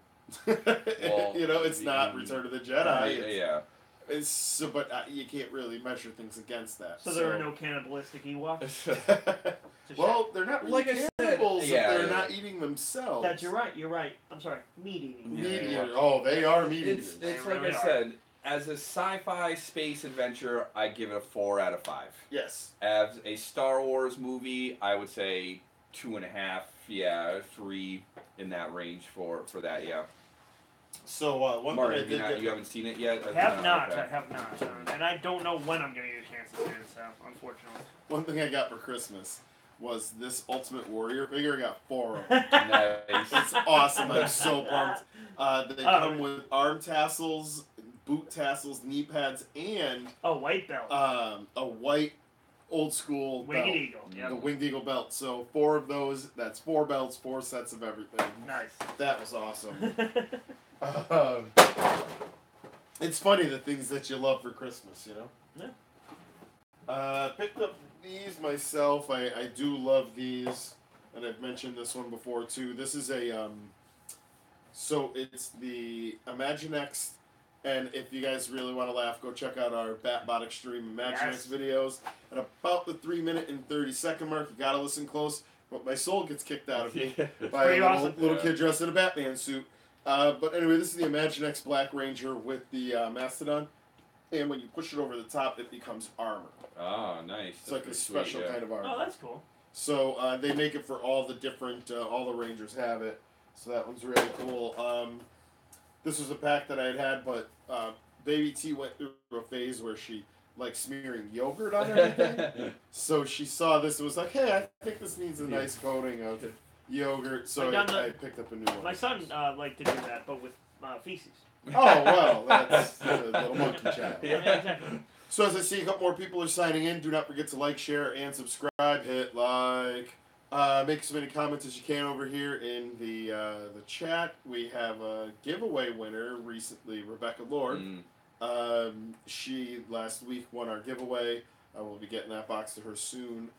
Well, it's not Return of the Jedi. Yeah. But you can't really measure things against that. So there are no cannibalistic Ewoks? Well, they're not really cannibals if they're not eating themselves. You're right. I'm sorry. Meat eating. Meat eaters. Oh, they are meat eaters. It's like I said, as a sci-fi space adventure, I give it a 4 out of 5. Yes. As a Star Wars movie, I would say 2.5, 3 in that range for that, yeah. So one Martin, thing I did you haven't seen it yet? I have not. And I don't know when I'm going to get a chance to see it, so unfortunately. One thing I got for Christmas was this Ultimate Warrior figure. I got 4 of them. Nice. It's awesome. I'm so pumped. They come with arm tassels, boot tassels, knee pads, and white belt. A white old school Winged belt. Eagle. The Yep. Winged Eagle belt. So 4 of those. That's 4 belts, 4 sets of everything. Nice. That was awesome. It's funny the things that you love for Christmas, you know? Yeah. Picked up these myself. I do love these, and I've mentioned this one before too. This is a so it's the Imaginext, and if you guys really want to laugh, go check out our Batbot Extreme Imaginext videos. At about the 3-minute and 30-second mark, you gotta listen close. But my soul gets kicked out of me by a little kid dressed in a Batman suit. But anyway, this is the Imaginext Black Ranger with the Mastodon. And when you push it over the top, it becomes armor. Oh, nice. It's like a special kind of armor. Oh, that's cool. So they make it for all the different, all the Rangers have it. So that one's really cool. This was a pack that I had, but Baby T went through a phase where she liked smearing yogurt on everything. So she saw this and was like, hey, I think this needs a nice coating of yogurt. So I picked up a new one. My son liked to do that, but with feces. Oh, well, that's a little monkey child. Yeah, exactly. So as I see a couple more people are signing in, do not forget to like, share, and subscribe. Hit like. Make as many comments as you can over here in the chat. We have a giveaway winner recently, Rebecca Lord. She last week won our giveaway. We'll be getting that box to her soon.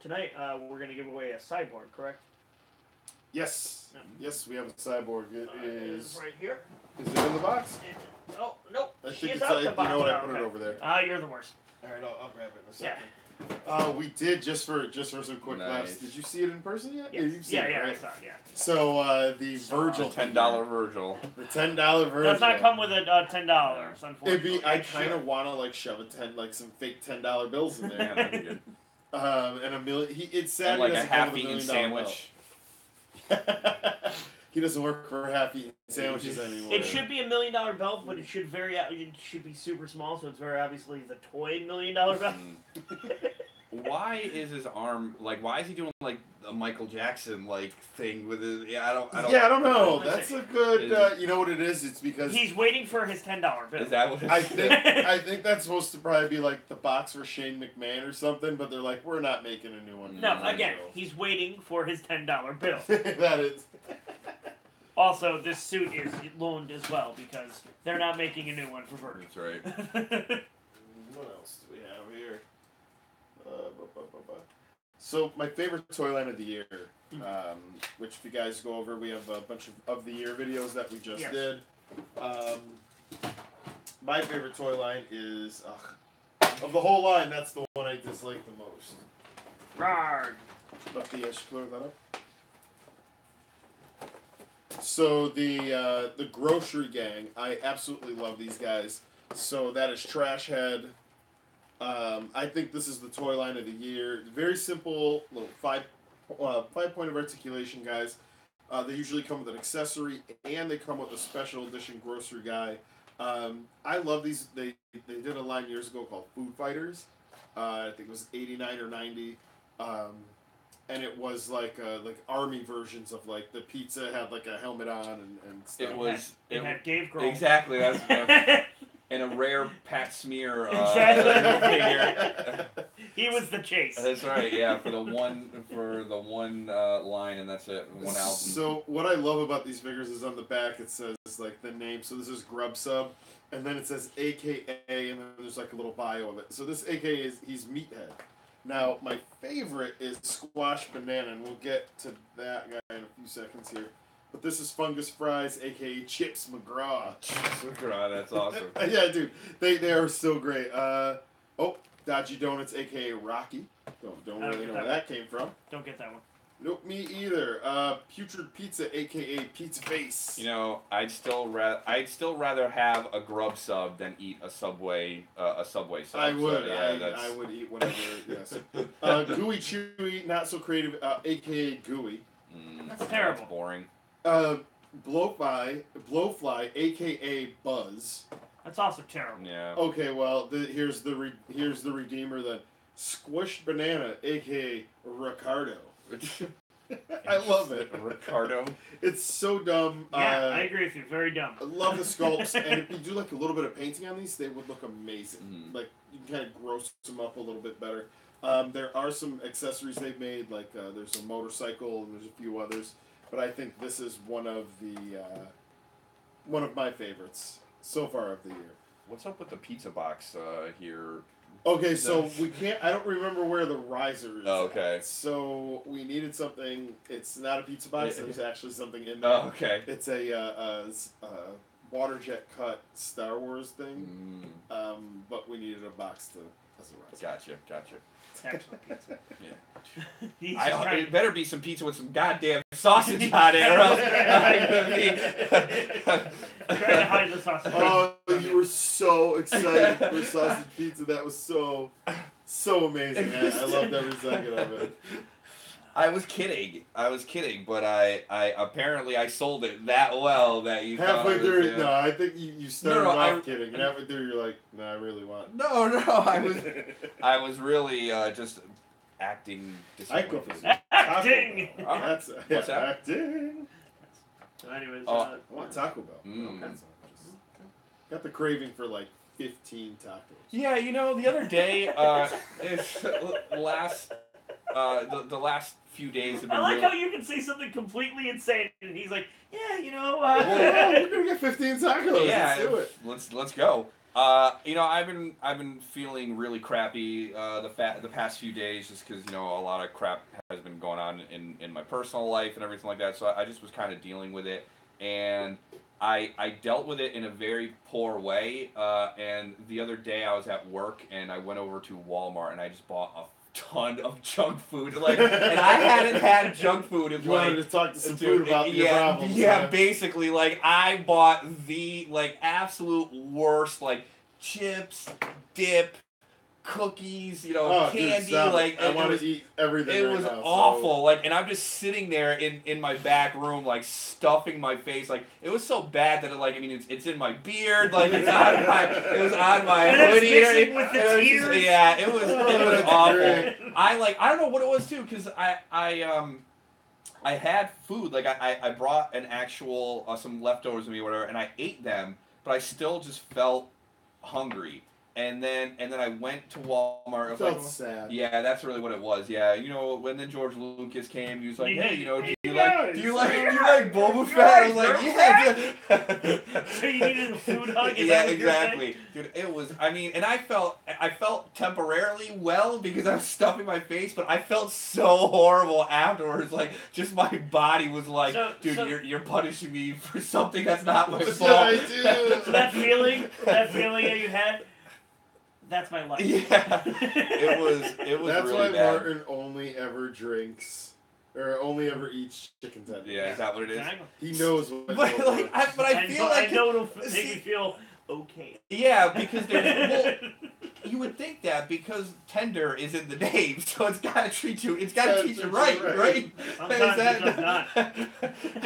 Tonight we're going to give away a cyborg, correct? Yes. No. Yes, we have a cyborg. It is right here. Is it in the box? Oh, nope. I She think is it's out the box. you know what, I now, put okay. it over there. You're the worst. Alright, I'll grab it in a Yeah. second. We did just for some quick laughs. Did you see it in person yet? Yes. You've seen it, right? I saw it, yeah. So the Virgil, $10 Virgil. The $10 Virgil Does not come with a $10, unfortunately. I kind of want to like shove some fake $10 bills in there. Yeah, that'd be good. And a million. It's sad. And like he a doesn't come with half-eaten $1 million sandwich. He doesn't work for half-eaten sandwiches anymore. It should be $1 million belt, but it should be super small, so it's very obviously the toy $1 million belt. Why is his arm like? Why is he doing like a Michael Jackson like thing with his? I don't know. That's a good. You know what it is? It's because he's waiting for his $10 bill. Is that what? I think that's supposed to probably be like the box for Shane McMahon or something. But they're like, we're not making a new one. No, again, he's waiting for his $10 bill. That is. Also, this suit is loaned as well because they're not making a new one for Virgil. That's right. What else do we have here? So my favorite toy line of the year, which if you guys go over, we have a bunch of the year videos that we just did. My favorite toy line is of the whole line. That's the one I dislike the most. Rawr. Lefty, I should clear that up. So the Grossery Gang, I absolutely love these guys. So that is Trash Head. I think this is the toy line of the year. Very simple, little 5-point of articulation guys. They usually come with an accessory, and they come with a special edition Grossery Guy. I love these. They did a line years ago called Food Fighters. I think it was 89 or 90. And it was like army versions of like the pizza had like a helmet on and stuff. It had Dave Grohl. Exactly. That's and a rare Pat Smear figure. He was the chase. That's right. Yeah, for the one line, and that's it. One album. So what I love about these figures is on the back it says like the name. So this is Grub Sub, and then it says AKA, and then there's like a little bio of it. So this AKA he's Meathead. Now my favorite is Squash Banana, and we'll get to that guy in a few seconds here. But this is Fungus Fries, aka Chips McGraw. Chips McGraw, that's awesome. Yeah, dude, they are so great. Dodgy Donuts, aka Rocky. Don't really know where that came from. Don't get that one. Nope, me either. Putrid Pizza, aka Pizza Face. You know, I'd still rather have a Grub Sub than eat a Subway sub. I would. So, yeah, I would eat whatever. Yes. Gooey Chewy, not so creative, aka Gooey. That's terrible. That's boring. Blowfly, aka Buzz. That's also terrible. Yeah. Okay, well, here's the redeemer then. Squished Banana, aka Ricardo. I love it. Ricardo. It's so dumb. Yeah, I agree with you. Very dumb. I love the sculpts, and if you do like a little bit of painting on these, they would look amazing. Mm. Like you can kind of gross them up a little bit better. There are some accessories they've made, like there's a motorcycle and there's a few others, but I think this is one of my favorites so far of the year. What's up with the pizza box here? Okay, so we can't. I don't remember where the riser is. Oh, okay. At. So we needed something. It's not a pizza box. There's actually something in there. Oh, okay. It's a water jet cut Star Wars thing. But we needed a box as a riser. Gotcha. It's excellent pizza. Yeah. It better be some pizza with some goddamn sausage on it, or else I'm trying to hide the sausage. Oh, you were so excited for sausage pizza. That was so amazing, man. I loved every second of it. I was kidding, but I apparently I sold it that well that you Halfway thought through, it was, no, I think you started off kidding, and no. halfway through you're like, no, I really want. No, I was really just acting disappointed. Acting. What's that? Acting. So anyways, I want Taco Bell. Mm. Got the craving for like 15 tacos. Yeah, the other day, the last few days have been I like real. how you can say something completely insane, and he's like, yeah, We're gonna get 15 tacos. Yeah, Let's do it. Let's go. I've been feeling really crappy the past few days just because a lot of crap has been going on in my personal life and everything like that. So I just was kind of dealing with it, and I dealt with it in a very poor way. And the other day I was at work and I went over to Walmart and I just bought a ton of junk food, and I hadn't had junk food in You wanted to talk to some food about your problems. Yeah, basically, I bought the absolute worst, chips, dip, cookies, candy, dude, I want to eat everything. It right was now, awful, and I'm just sitting there in my back room, stuffing my face, it was so bad that it's in my beard, it was on my hoodie, it was it was awful. I don't know what it was too, because I had food, I brought an actual some leftovers with me, or whatever, and I ate them, but I still just felt hungry. And then I went to Walmart. I felt sad. Yeah, that's really what it was. Yeah, when then George Lucas came, he was like, "Hey, do you like Boba Fett?" I was like, "Yeah." So you needed a food hug? Yeah, exactly, dude. It was. And I felt temporarily well because I was stuffing my face, but I felt so horrible afterwards. Just my body was like, "Dude, you're punishing me for something that's not my fault." I do. So that feeling that you had. That's my life. Yeah, it was That's really why bad. Martin only ever drinks, or only ever eats chicken tenders. Yeah, is that what it is? He knows what. But I feel I know it'll make me feel okay. Yeah, because you would think that because tender is in the name, so it's got to treat you. It's got to treat you right? Sometimes it does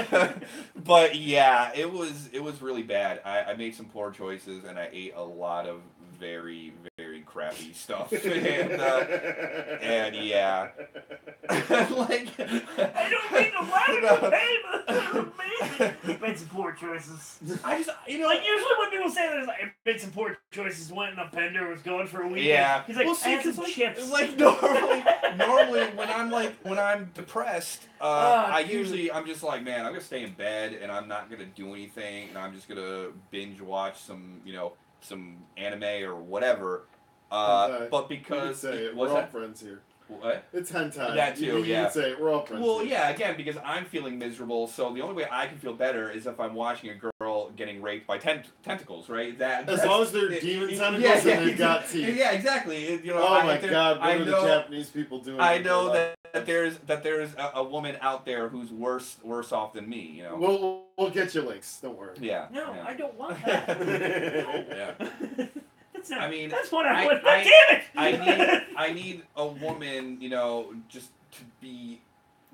not. But yeah, it was really bad. I made some poor choices, and I ate a lot of very, very crappy stuff, and yeah, I don't mean to laugh at hey, but they're amazing. You made some poor choices. I just, usually when people say that, I made some poor choices, went in a bender, was going for a weekend. Yeah. He's like, I had some chips. Normally when I'm depressed, I'm just like, man, I'm gonna stay in bed and I'm not gonna do anything, and I'm just gonna binge watch some anime or whatever. But because we're all friends here. What? It's hentai. That too, you can say it. We're all friends. Well, here. yeah, again, because I'm feeling miserable, so the only way I can feel better is if I'm watching a girl getting raped by tentacles, right? As long as they're demon tentacles and they've got teeth. Yeah, exactly. Oh my God! What are the Japanese people doing? I know that there's a woman out there who's worse off than me. We'll get you links. Don't worry. Yeah. No, yeah. I don't want that. Yeah. That's what I want. Damn it! I need a woman, just to be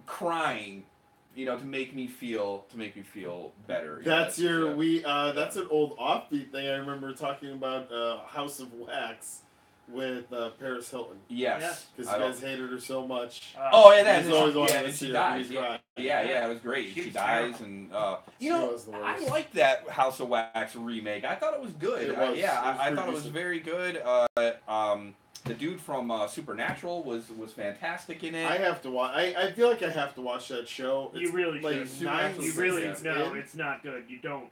crying, to make me feel better. That's that's an old offbeat thing. I remember talking about House of Wax. with Paris Hilton. Yes. Because you guys hated her so much. Oh, yeah, He's always wanted to and see she her dies. freeze dry. Yeah, it was great. She dies, and I like that House of Wax remake. I thought it was good. It was. I thought it was very good. The dude from Supernatural was fantastic in it. I have to watch. I feel like I have to watch that show. You really should. You really no. It's not good. You don't.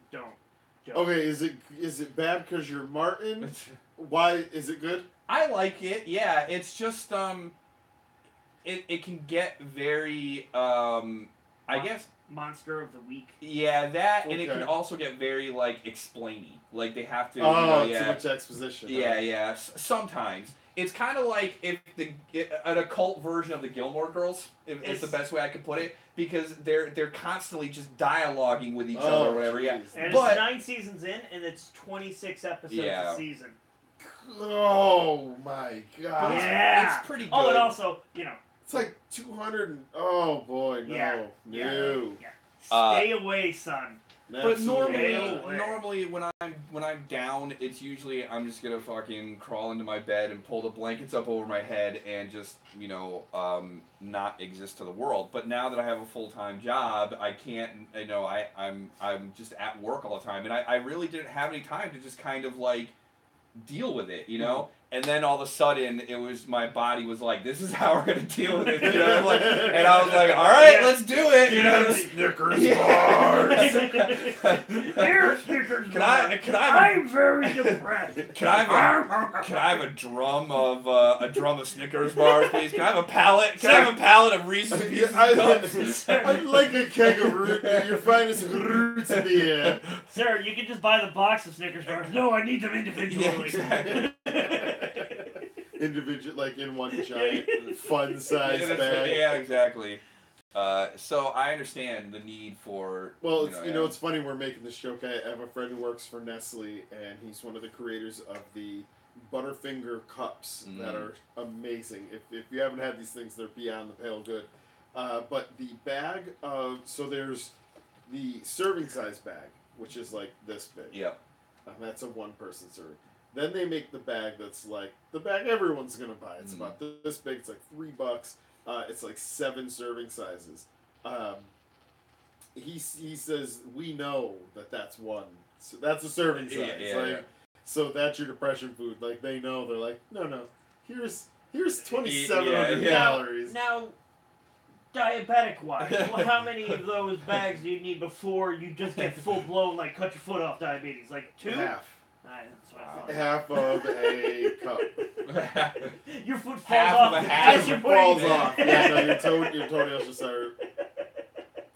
Okay, is it bad because you're Martin? Why is it good? I like it. Yeah, it's just it can get very I guess Monster of the Week. Yeah, that and it can also get very like explainy. Like they have to. Too much exposition. Yeah. Sometimes. It's kind of like if an occult version of the Gilmore Girls, is the best way I could put it, because they're constantly just dialoguing with each other or whatever. Yeah, and it's 9 seasons in, and it's 26 episodes a season. Oh my god! It's pretty good. Oh, and also, it's like 200. Oh boy, no. Stay away, son. But normally when I'm down, it's usually I'm just gonna fucking crawl into my bed and pull the blankets up over my head and just not exist to the world. But now that I have a full-time job, I can't. I'm just at work all the time, and I really didn't have any time to just kind of like deal with it, And then all of a sudden, my body was like, "This is how we're gonna deal with it," and I was like, "All right, let's do it." Snickers bars. Here's Snickers bars. I'm very depressed. Can I have a drum of Snickers bars, please? Can I have a pallet? Can I have a pallet of Reese's Pieces? I'd like a keg of root. Your finest roots in the air. Sir, you can just buy the box of Snickers bars. No, I need them individually. Yeah, exactly. Individual, like in one giant fun-sized bag. Yeah, exactly. So I understand the need for. Well, it's funny we're making this joke. I have a friend who works for Nestle, and he's one of the creators of the Butterfinger cups that are amazing. If you haven't had these things, they're beyond the pale good. But the bag so there's the serving size bag, which is like this big. Yep. That's a one-person serving. Then they make the bag that's like the bag everyone's gonna buy. It's about this big. It's like $3. It's like 7 serving sizes. He says we know that's one. So that's a serving size. So that's your depression food. Like they know. They're like no. Here's 2,700 calories. Now, diabetic wise, how many of those bags do you need before you just get full blown like cut your foot off diabetes? Like 2? Half of a cup. Your foot falls off as your falls off. Yeah, no, your toenails just are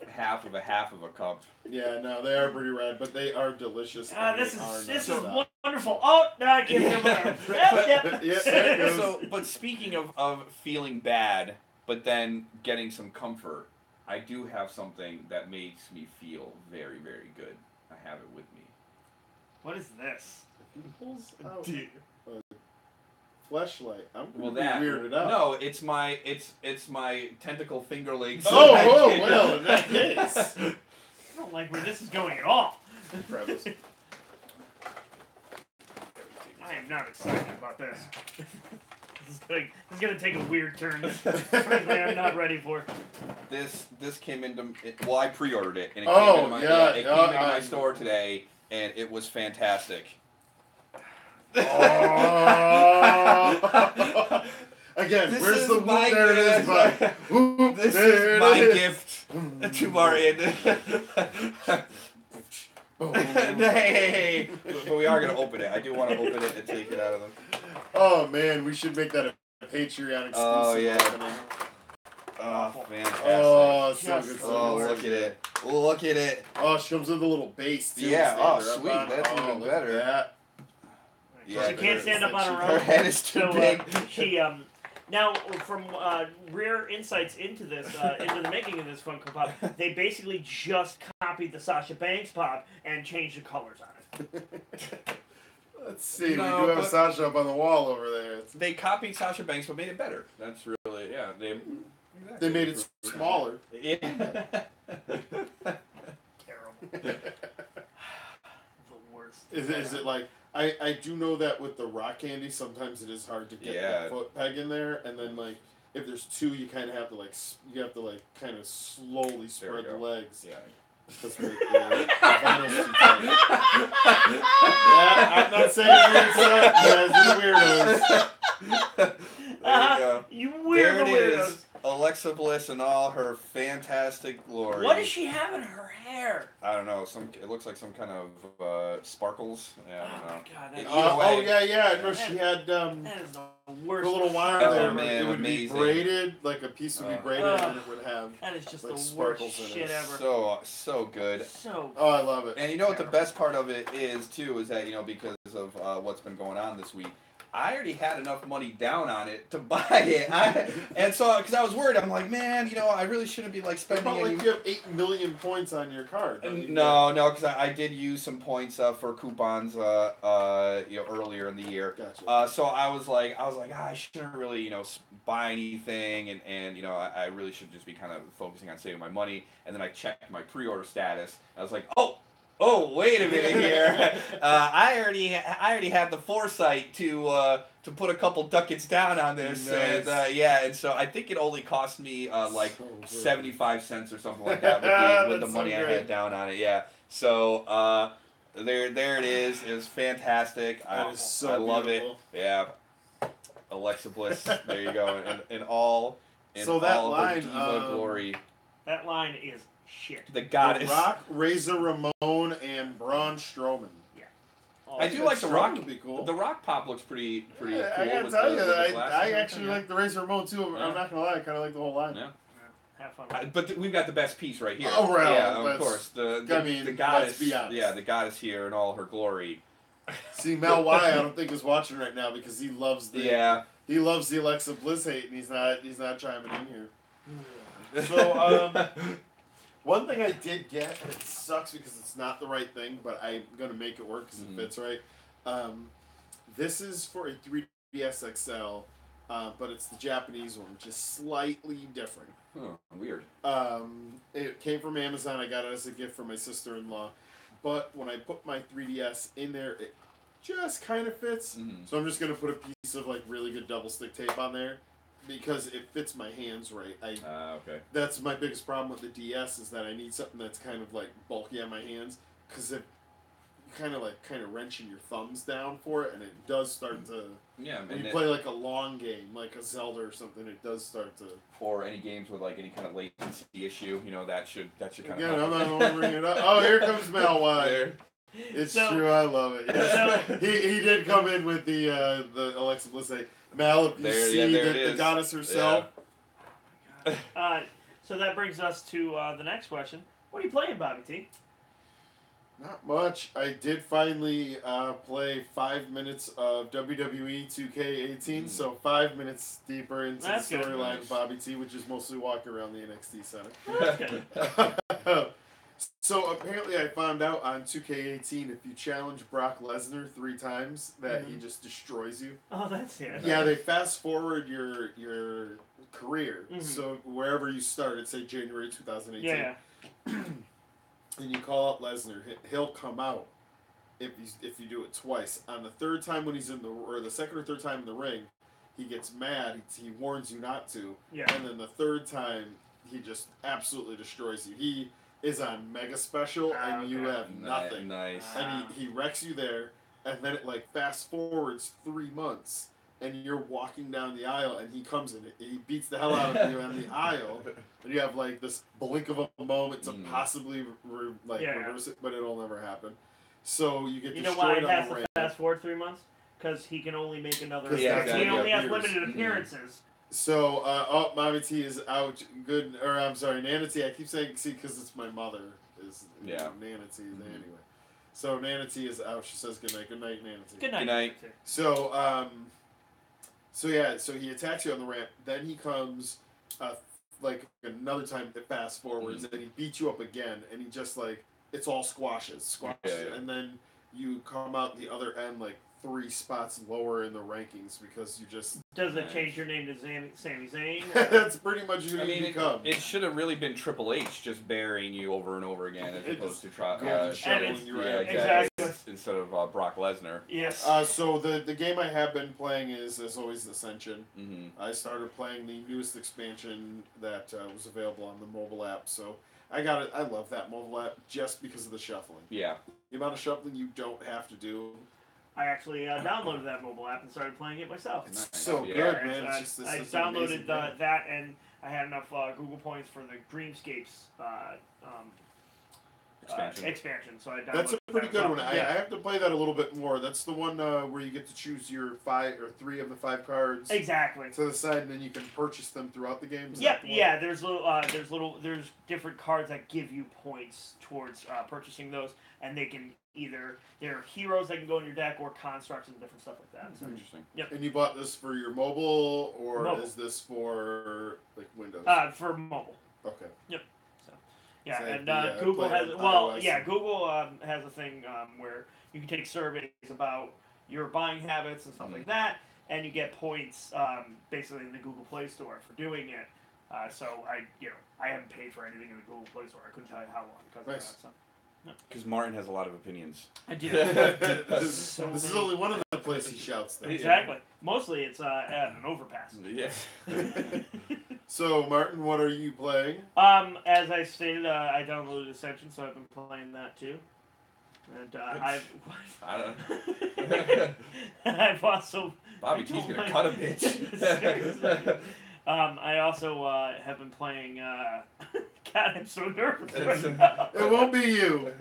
half of a cup. Yeah, no, they are pretty rad, but they are delicious. This is wonderful. Oh, no, I can't feel So, but speaking of feeling bad, but then getting some comfort, I do have something that makes me feel very, very good. I have it with me. What is this? He pulls out a fleshlight. I'm gonna be weirded out. No, it's my tentacle finger legs. Well, in that case. I don't like where this is going at all. I am not excited about this. This is gonna take a weird turn. Frankly, I'm not ready for it. This came into I pre-ordered it and it came into my store today and it was fantastic. Again, where's the book? There it is, bud. This is my gift to Martin. Hey. But we are going to open it. I do want to open it and take it out of them. Oh, man, we should make that a Patreon exclusive. Oh, yeah. Opening. Oh, fantastic. Oh, so good. Oh, look at it. Look at it. Oh, she comes with a little base, too. Yeah, sweet. That's even better. That. Yeah, she can't stand up on her own. Her head is too big. She now from rare insights into this, into the making of this Funko Pop, they basically just copied the Sasha Banks pop and changed the colors on it. Let's see. We do have Sasha up on the wall over there. They copied Sasha Banks, but made it better. That's really They made it smaller. Yeah. Terrible. The worst. Is it like I do know that with the rock candy, sometimes it is hard to get the foot peg in there, and then like if there's two, you kind of have to like kind of slowly spread the legs. Yeah. Because the vinyl's too tight. I'm not saying weird stuff, guys. We're weirdos. There you go. You weird There it weirdos. is. Alexa Bliss in all her fantastic glory. What does she have in her hair? I don't know. It looks like some kind of sparkles. Yeah, I don't know. God, yeah. No, she had that is the worst. a little wire there. Man, it would amazing. be braided, like a piece would be braided, and it would have. That is just like the sparkles worst in it. shit ever. So good. So. Oh, I love it. And you know what the best part of it is too is that because of what's been going on this week. I already had enough money down on it to buy it, and so because I was worried, I'm like, man, I really shouldn't be like spending. Like you have 8 million points on your card. No, because I did use some points for coupons, earlier in the year. Gotcha. So I was like, I shouldn't really, buy anything, and I really should just be kind of focusing on saving my money. And then I checked my pre-order status. I was like, oh, wait a minute here. I already had the foresight to put a couple ducats down on this, nice. and so I think it only cost me 75 cents or something like that with the money I had down on it. Yeah, so there it is. It was fantastic. That is so I love beautiful. it. Yeah, Alexa Bliss. There you go. In all her diva glory. That line is shit. The goddess. The Rock, Razor Ramon, and Braun Strowman. Yeah. I do like the Rock. Would be cool. The Rock pop looks pretty cool. I gotta tell you, I actually like the Razor Ramon too. Yeah. I'm not gonna lie, I kind of like the whole line. Yeah. Have fun. But we've got the best piece right here. Oh, right. Yeah, of course. The goddess. Let's be honest. Yeah, the goddess here in all her glory. See, Mel Y, I don't think is watching right now because he loves the he loves the Alexa Bliss hate, and he's not chiming in here. So one thing I did get, and it sucks because it's not the right thing, but I'm gonna make it work because it fits right. This is for a 3DS XL, but it's the Japanese one, which is slightly different. Huh, weird. It came from Amazon. I got it as a gift from my sister-in-law. But when I put my 3DS in there, it just kind of fits. Mm-hmm. So I'm just going to put a piece of like really good double stick tape on there because it fits my hands right. Okay. That's my biggest problem with the DS is that I need something that's kind of like bulky on my hands because it kind of wrenching your thumbs down for it, and it does start to. Yeah, when you play like a long game, like a Zelda or something, it does start to. Or any games with like any kind of latency issue, that should kind of. of. I'm not going to bring it up. Oh, here comes Mel Y. It's true. I love it. Yeah. he did come in with the Alexa Bliss. Mel, if you see the goddess herself. Yeah. So that brings us to the next question. What are you playing, Bobby T? Not much. I did finally play 5 minutes of WWE 2K18, so 5 minutes deeper into the storyline of Bobby T, which is mostly walking around the NXT center. So apparently I found out on 2K18 if you challenge Brock Lesnar 3 times that he just destroys you. Oh, that's it. Yeah, they fast forward your career. So wherever you started, say January 2018. Yeah. And you call out Lesnar, he'll come out if you do it twice. On the third time when he's the second or third time in the ring, he gets mad. He warns you not to. Yeah. And then the third time, he just absolutely destroys you. He is on Mega Special, and you have nothing. Nice. And he wrecks you there, and then it fast forwards 3 months, and you're walking down the aisle, and he comes in, he beats the hell out of you on the aisle, and you have this blink of a moment to possibly reverse it, but it'll never happen. So you get destroyed why he has on the to ramp. fast forward 3 months? Because he can only make another. He only has limited appearances. So, Mommy T is out. Good, or I'm sorry, Nana T. I keep saying because it's my mother. Nana T. Anyway. So Nana T is out. She says good night. Good night, Nana T. Good night. Good night. So, so he attacks you on the ramp. Then he comes, another time that fast forwards, and he beats you up again, and he just it's all squashes, Yeah. and then you come out the other end like 3 spots lower in the rankings because you just. Does it change your name to Sami Zayn? That's pretty much who I mean, you become. it should have really been Triple H just burying you over and over again as opposed to shoveling you right. Exactly. Instead of Brock Lesnar. Yes. So the game I have been playing is, as always, Ascension. Mm-hmm. I started playing the newest expansion that was available on the mobile app. So I love that mobile app just because of the shuffling. Yeah. The amount of shuffling you don't have to do. I actually downloaded that mobile app and started playing it myself. It's so Yeah. good, man. I downloaded that, and I had enough Google points for the Dreamscapes expansion. So I downloaded. That's a pretty good one. Yeah. I have to play that a little bit more. That's the one where you get to choose your 5 or 3 of the 5 cards. Exactly. To the side, and then you can purchase them throughout the game. Yeah. There's different cards that give you points towards purchasing those, and they can they're heroes that can go in your deck or constructs and different stuff like that. So. Interesting. Yep. And you bought this for your mobile, or Mobile. is this for like Windows? For mobile. Okay. Yep. So, yeah, So and play Google has on iOS. Google has a thing where you can take surveys about your buying habits and stuff like that, and you get points basically in the Google Play Store for doing it. So I haven't paid for anything in the Google Play Store. I couldn't tell you how long because Nice. of that. So. Because Martin has a lot of opinions. I do. This is only one of the places he shouts things. Exactly. Mostly it's at an overpass. Yes. So, Martin, what are you playing? As I stated, I downloaded Ascension, so I've been playing that too. And I don't. I've also. Bobby T's gonna cut a bitch. I also have been playing. God, I'm so nervous right now. It won't be you.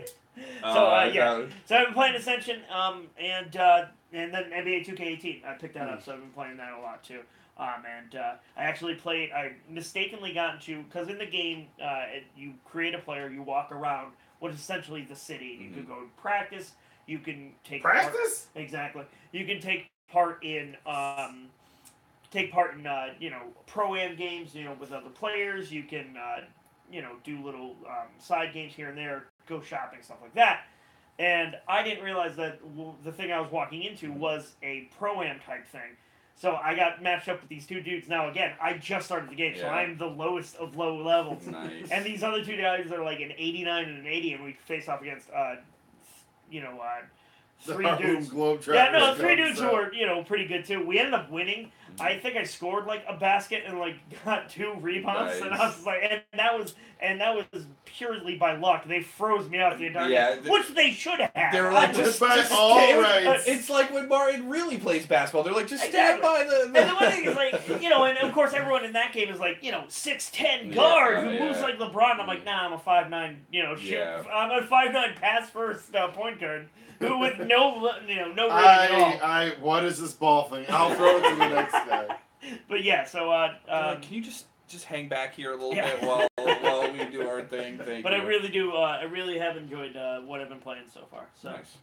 So I've been playing Ascension, and then NBA 2K18. I picked that up, so I've been playing that a lot too. And I actually played. I mistakenly got into because in the game, you create a player, you walk around what is essentially the city. You can go practice. You can take Practice? Exactly. You can take part in pro-am games. With other players. You can do little side games here and there, go shopping, stuff like that. And I didn't realize that the thing I was walking into was a pro-am type thing. So I got matched up with these 2 dudes. Now, again, I just started the game, so I'm the lowest of low levels. Nice. And these other 2 guys are like an 89 and an 80, and we face off against, 3 dudes. 3 dudes who were, pretty good too. We ended up winning. I think I scored like a basket and like got 2 rebounds, Nice. and I was like, and that was purely by luck. They froze me out the entire game, which they should have. They were like, just all right. It's like when Martin really plays basketball. They're like, just stand by the. And the one thing is like, and of course everyone in that game is like, 6'10" guard who moves like LeBron. I'm like, nah, I'm a 5'9", I'm a 5'9" pass first point guard. Who with no rating at all. What is this ball thing? I'll throw it to the next guy. But yeah, so can you just hang back here a little bit while we do our thing? Thank but you. I really do. I really have enjoyed what I've been playing so far. So. Nice.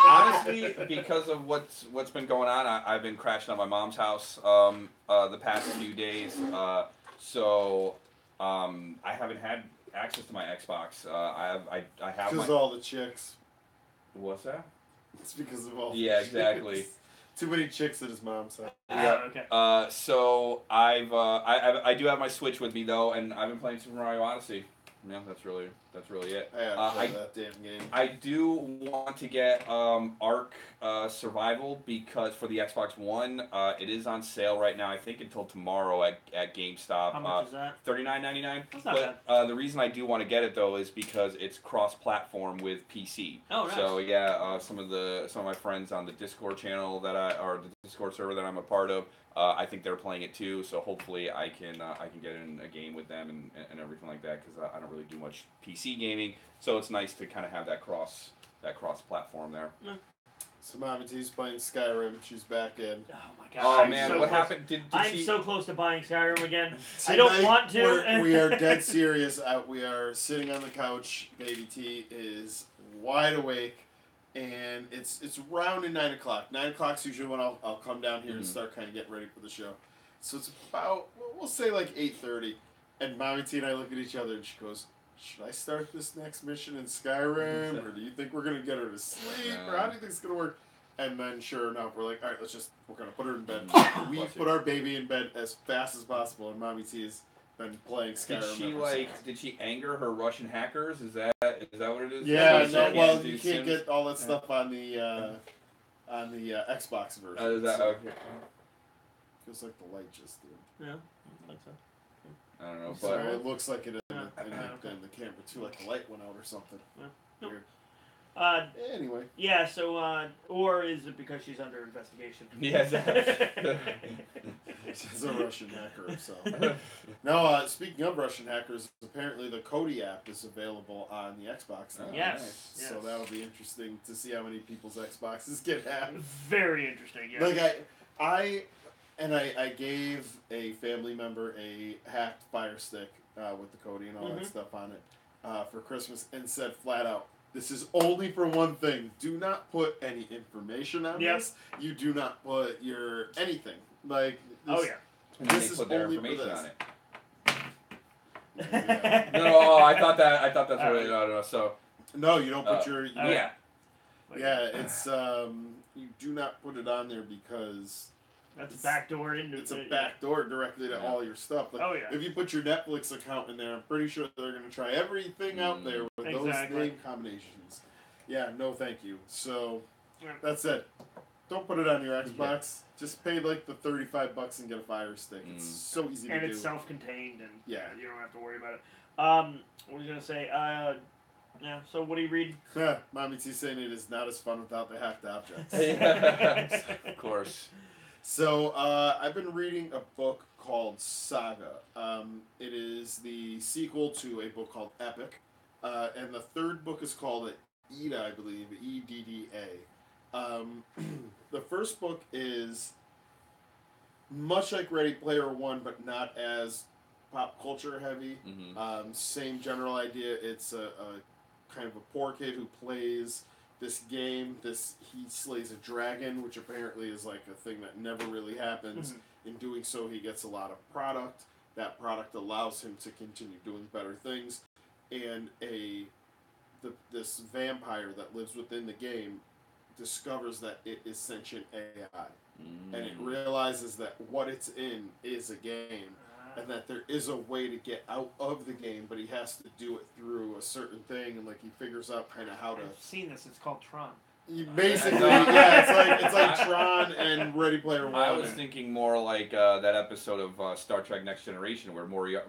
Honestly, because of what's been going on, I've been crashing at my mom's house the past few days. So I haven't had access to my Xbox. I have because of all the chicks. What's that? It's because of all. Yeah, the exactly. Chicks. Too many chicks at his mom's house. Yeah. Okay. So I do have my Switch with me though, and I've been playing Super Mario Odyssey. Yeah, that's really it. I that damn game. I do want to get Ark Survival because for the Xbox One, it is on sale right now. I think until tomorrow at GameStop. How much is that? $39.99. That's not bad. The reason I do want to get it though is because it's cross-platform with PC. Oh, nice. So yeah, some of my friends on the Discord channel or the Discord server that I'm a part of. I think they're playing it too, so hopefully I can get in a game with them and everything like that because I don't really do much PC gaming, so it's nice to kind of have that cross platform there. Mm. So Mommy T's playing Skyrim. She's back in. Oh my god! Oh man, what happened? I'm so close to buying Skyrim again. Tonight, I don't want to. We are dead serious. We are sitting on the couch. Baby T is wide awake. And it's around 9 o'clock. 9 o'clock's usually when I'll come down here and start kind of getting ready for the show. So it's about, we'll say like 8:30. And Mommy T and I look at each other and she goes, should I start this next mission in Skyrim, or do you think we're gonna get her to sleep, or how do you think it's gonna work? And then, sure enough, we're like, all right, we're gonna put her in bed. We put our baby in bed as fast as possible, and Mommy T has been playing Skyrim. Did she anger her Russian hackers? Is that what it is? Yeah, no, well, you can't get all that stuff on the Xbox version. Is that okay? Feels like the light just did. Yeah, I think so. I don't know, but Sorry, it looks like it in the camera too, like the light went out or something. Yeah. Weird. Anyway. Yeah, so, or is it because she's under investigation? Yes. She's a Russian hacker herself. No, speaking of Russian hackers, apparently the Kodi app is available on the Xbox now. Yes. Nice. So that'll be interesting to see how many people's Xboxes get hacked. Very interesting, yeah. Like, I gave a family member a hacked Fire Stick with the Kodi and all that stuff on it for Christmas, and said flat out, this is only for one thing. Do not put any information on this. You do not put your anything. Like, this, And this they is put their only for information this. on it. Yeah. No, I thought that's what it. No. So No, you don't put your. Yeah. Yeah, it's you do not put it on there because that's a backdoor into. It's a backdoor directly to all your stuff. Like, if you put your Netflix account in there, I'm pretty sure they're going to try everything out there with those name combinations. Yeah, no, thank you. So that's it. Don't put it on your Xbox. Yeah. Just pay like the $35 and get a Fire Stick. It's so easy to do. And it's self-contained, and you don't have to worry about it. What was I gonna say? Yeah. So what do you read? Mommy T saying it is not as fun without the hacked objects. Of course. So I've been reading a book called Saga. It is the sequel to a book called Epic, and the third book is called Edda, I believe, Edda. The first book is much like Ready Player One, but not as pop culture heavy. Same general idea. It's a kind of a poor kid who plays this game. He slays a dragon, which apparently is like a thing that never really happens. In doing so, he gets a lot of product. That product allows him to continue doing better things. And this vampire that lives within the game discovers that it is sentient AI. And it realizes that what it's in is a game. And that there is a way to get out of the game, but he has to do it through a certain thing, and like he figures out kind of how to. I've seen this. It's called Tron. Basically, yeah, it's like Tron and Ready Player One. I was thinking more like that episode of Star Trek Next Generation where Moriarty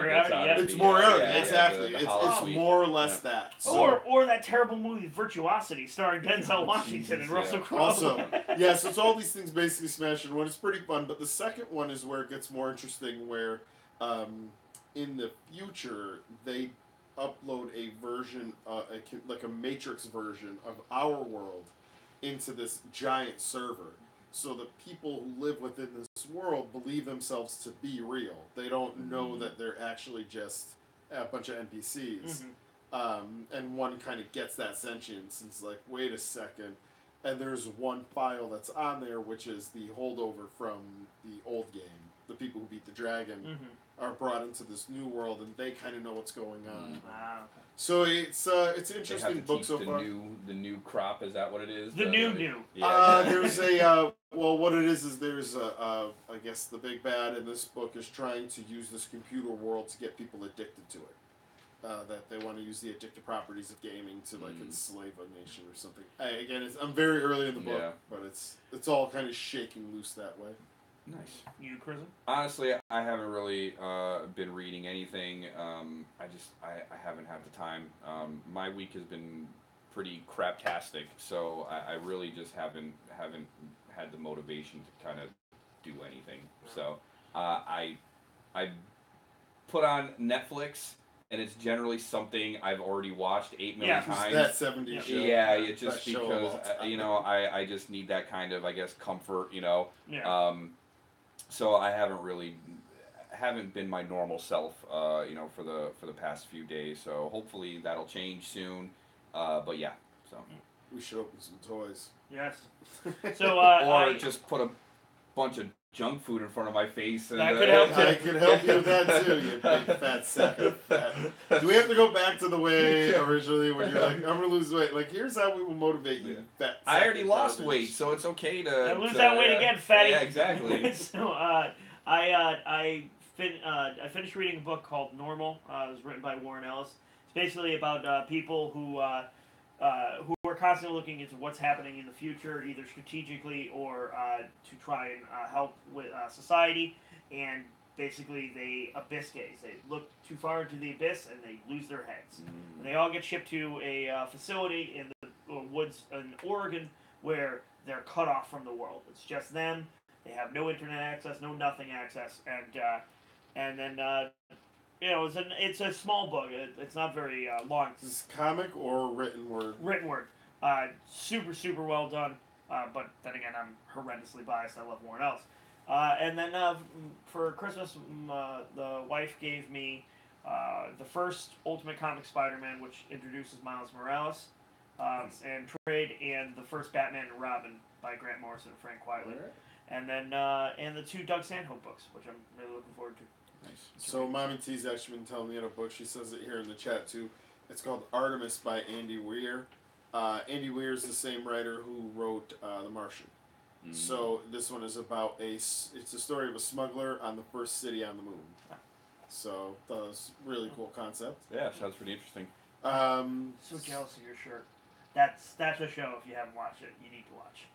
gets out. It's Moriarty, exactly. It's more or less that. So. Or that terrible movie Virtuosity, starring Denzel Washington and Russell Crowe. Also, so it's all these things basically smashed in one. It's pretty fun, but the second one is where it gets more interesting. Where, in the future, they upload a version, like a Matrix version of our world into this giant server. So the people who live within this world believe themselves to be real. They don't know that they're actually just a bunch of NPCs. And one kind of gets that sentience and it's like, wait a second. And there's one file that's on there, which is the holdover from the old game. The people who beat the dragon are brought into this new world, and they kind of know what's going on. Wow. So it's an interesting book so far. The new crop, is that what it is? The new. Yeah. There's a what it is there's I guess the big bad in this book is trying to use this computer world to get people addicted to it. That they want to use the addictive properties of gaming to like enslave a nation or something. Again, I'm very early in the book, but it's all kind of shaking loose that way. Nice. You, Prison? Honestly, I haven't really been reading anything. I haven't had the time. My week has been pretty craptastic, so I really just haven't had the motivation to kind of do anything. So I put on Netflix, and it's generally something I've already watched 8 million times. That 70s show. Yeah, it's just because I just need that kind of, I guess, comfort. Yeah. So I haven't been my normal self, for the past few days. So hopefully that'll change soon. But yeah, so we should open some toys. Yes. So or just put a bunch of junk food in front of my face. And, That could help too. I can help you with that too, you big fat sack of fat. Do we have to go back to the way originally when you're like, I'm gonna lose weight? Like, here's how we will motivate you, fat sack I already of lost garbage. weight, so it's okay to lose that weight again, fatty. Yeah, exactly. So, I finished reading a book called Normal. It was written by Warren Ellis. It's basically about people who are constantly looking into what's happening in the future, either strategically or to try and help with society. And basically, they abyss gaze. They look too far into the abyss and they lose their heads. And they all get shipped to a facility in the woods in Oregon where they're cut off from the world. It's just them. They have no internet access, no nothing access, and then it's a small book. It's not very long. Is this comic or written word? Written word. Super well done. But then again, I'm horrendously biased. I love Warren Ellis. And then for Christmas, the wife gave me the first Ultimate Comic Spider-Man, which introduces Miles Morales, and trade, and the first Batman and Robin by Grant Morrison and Frank Quitely. Right. And then and the two Doug Stanhope books, which I'm really looking forward to. Nice. So Mommy T's actually been telling me in a book. She says it here in the chat too. It's called Artemis by Andy Weir. Andy Weir is the same writer who wrote The Martian. So this one is about it's a story of a smuggler on the first city on the moon. So that was a really cool concept. Yeah, sounds pretty interesting. So jealous of your shirt. That's a show. If you haven't watched it, you need to watch.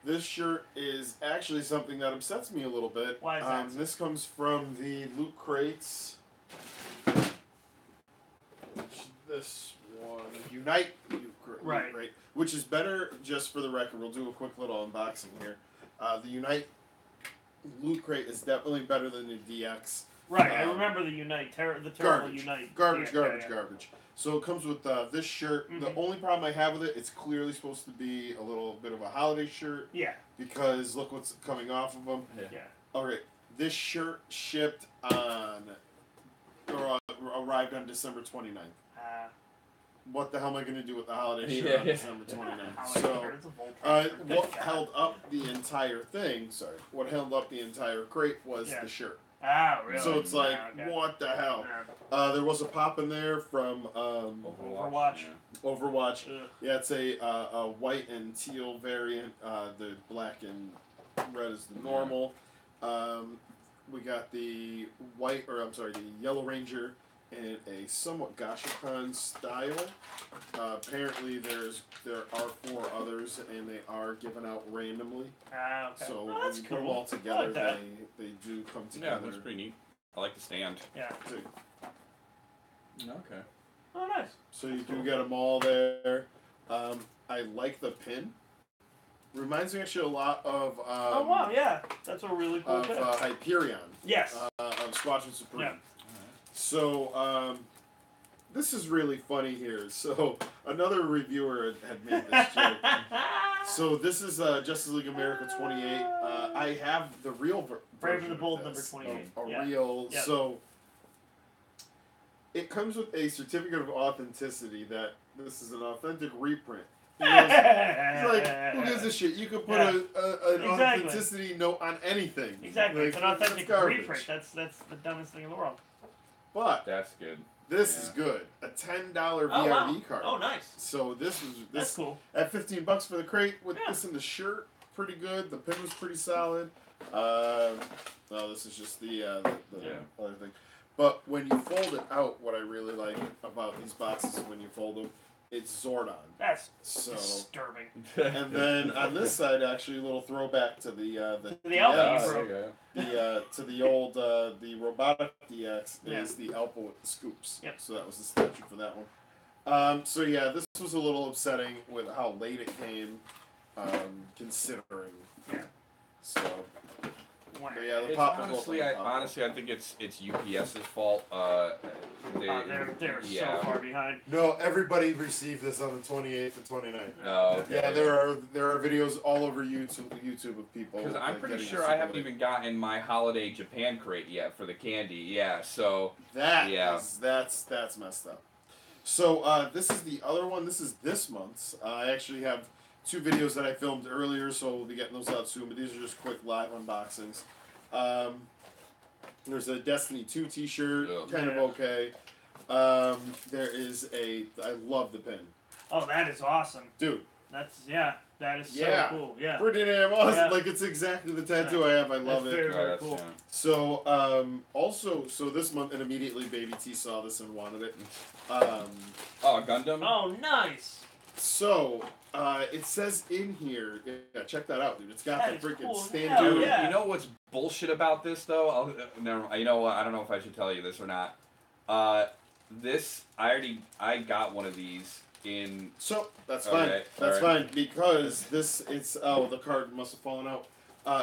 This shirt is actually something that upsets me a little bit. Why is that? This comes from the LootCrates. This one, Unite Right. LootCrate, which is better. Just for the record, we'll do a quick little unboxing here. The Unite LootCrate is definitely better than the DX. Right, I remember the Unite, the terrible Unite. Garbage. Yeah. So it comes with this shirt. Mm-hmm. The only problem I have with it, it's clearly supposed to be a little bit of a holiday shirt. Yeah. Because look what's coming off of them. Yeah. Alright, this shirt shipped on, or arrived on December 29th. What the hell am I going to do with the holiday shirt on December 29th? So, what held up the entire thing, what held up the entire crate was the shirt. Ah, really? So it's like, what the hell? There was a pop in there from Overwatch. Overwatch. Yeah, it's a white and teal variant. The black and red is the normal. We got the the Yellow Ranger in a somewhat Gashapon style. Apparently there are 4 others, and they are given out randomly. Ah, okay. So oh, when you put them all together, they do come together. Yeah, that's pretty neat. I like the stand. Yeah. Okay. Oh, nice. So you do get them all there. I like the pin. Reminds me actually a lot of. Oh wow, yeah, that's a really cool pin. Hyperion. Yes. Of Squadron Supreme. Yeah. So, this is really funny here. So, another reviewer had made this joke. So, this is Justice League America 28. I have the real Brave and the Bold number 28. Real. Yep. So, it comes with a certificate of authenticity that this is an authentic reprint. He's like, who gives a shit? You could put an authenticity note on anything. Exactly. Like, it's an authentic reprint. That's the dumbest thing in the world. But that's good. This is good. A $10 VID card. Oh, nice. So that's cool. At $15 for the crate with this in the shirt, pretty good. The pin was pretty solid. This is just the other thing. But when you fold it out, what I really like about these boxes is when you fold them, it's Zordon. That's disturbing. And then on this side, actually, a little throwback to the old the robotic DX is the Alpha with the scoops. Yep. So that was the statue for that one. So yeah, this was a little upsetting with how late it came, considering. Yeah. So. But yeah, the honestly, I think it's UPS's fault. They're so far behind. No, everybody received this on the 28th and 29th. Oh, okay. Yeah, there are videos all over YouTube of people. Because I'm pretty sure I haven't even gotten my holiday Japan crate yet for the candy. Yeah, so that's messed up. So this is the other one. This is this month's. I actually have 2 videos that I filmed earlier, so we'll be getting those out soon. But these are just quick live unboxings. There's a Destiny 2 T-shirt, Yeah. kind of okay. There is I love the pin, Oh, that is awesome. dude. That is so Yeah. cool. Yeah. Pretty damn awesome. Yeah. Like it's exactly the tattoo I have. I love That's it. very, very that's, cool. yeah. So, so this month, and immediately Baby T saw this and wanted it. Oh, Gundam. Oh, nice. So, it says in here, yeah, check that out, dude. It's got That the is freaking cool. stand Hell Dude, yeah. you know what's bullshit about this though? You know what? I don't know if I should tell you this or not. I got one of these in. So that's fine. Okay, That's alright. fine because the card must have fallen out.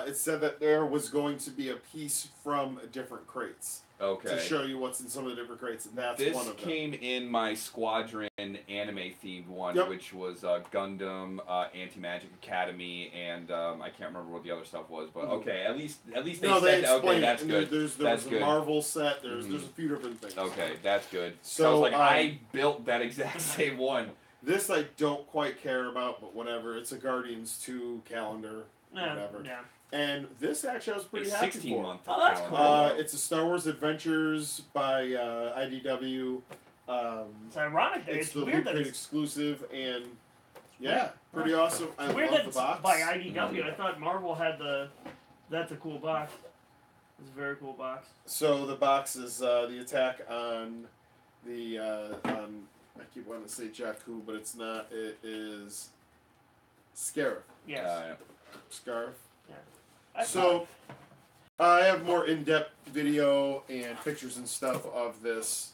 It said that there was going to be a piece from different crates Okay. to show you what's in some of the different crates, and that's This one of them. came in my Squadron anime themed one, Yep. which was Gundam, Anti-Magic Academy, and I can't remember what the other stuff was, but okay, at least they No, they said that. Okay, explain that's it. good. There That's was a good. Marvel set. There's Mhm. a few different things. Okay, that's good. So, So I was like, um, I built that exact same one. This I don't quite care about, but whatever. It's a Guardians 2 calendar, whatever. Yeah. And this actually I was pretty It's happy 16 for. month. Oh, that's calendar. cool. It's a Star Wars Adventures by IDW. It's ironic that It's it's the weird that LootCrate it's exclusive, and yeah, pretty awesome. I weird love that the it's box. by IDW. I thought Marvel had the. That's a cool box. It's a very cool box. So the box is the attack on the I keep wanting to say Jakku, but it's not. It is Scarif. Yes. Scarif. I So I have more in-depth video and pictures and stuff of this.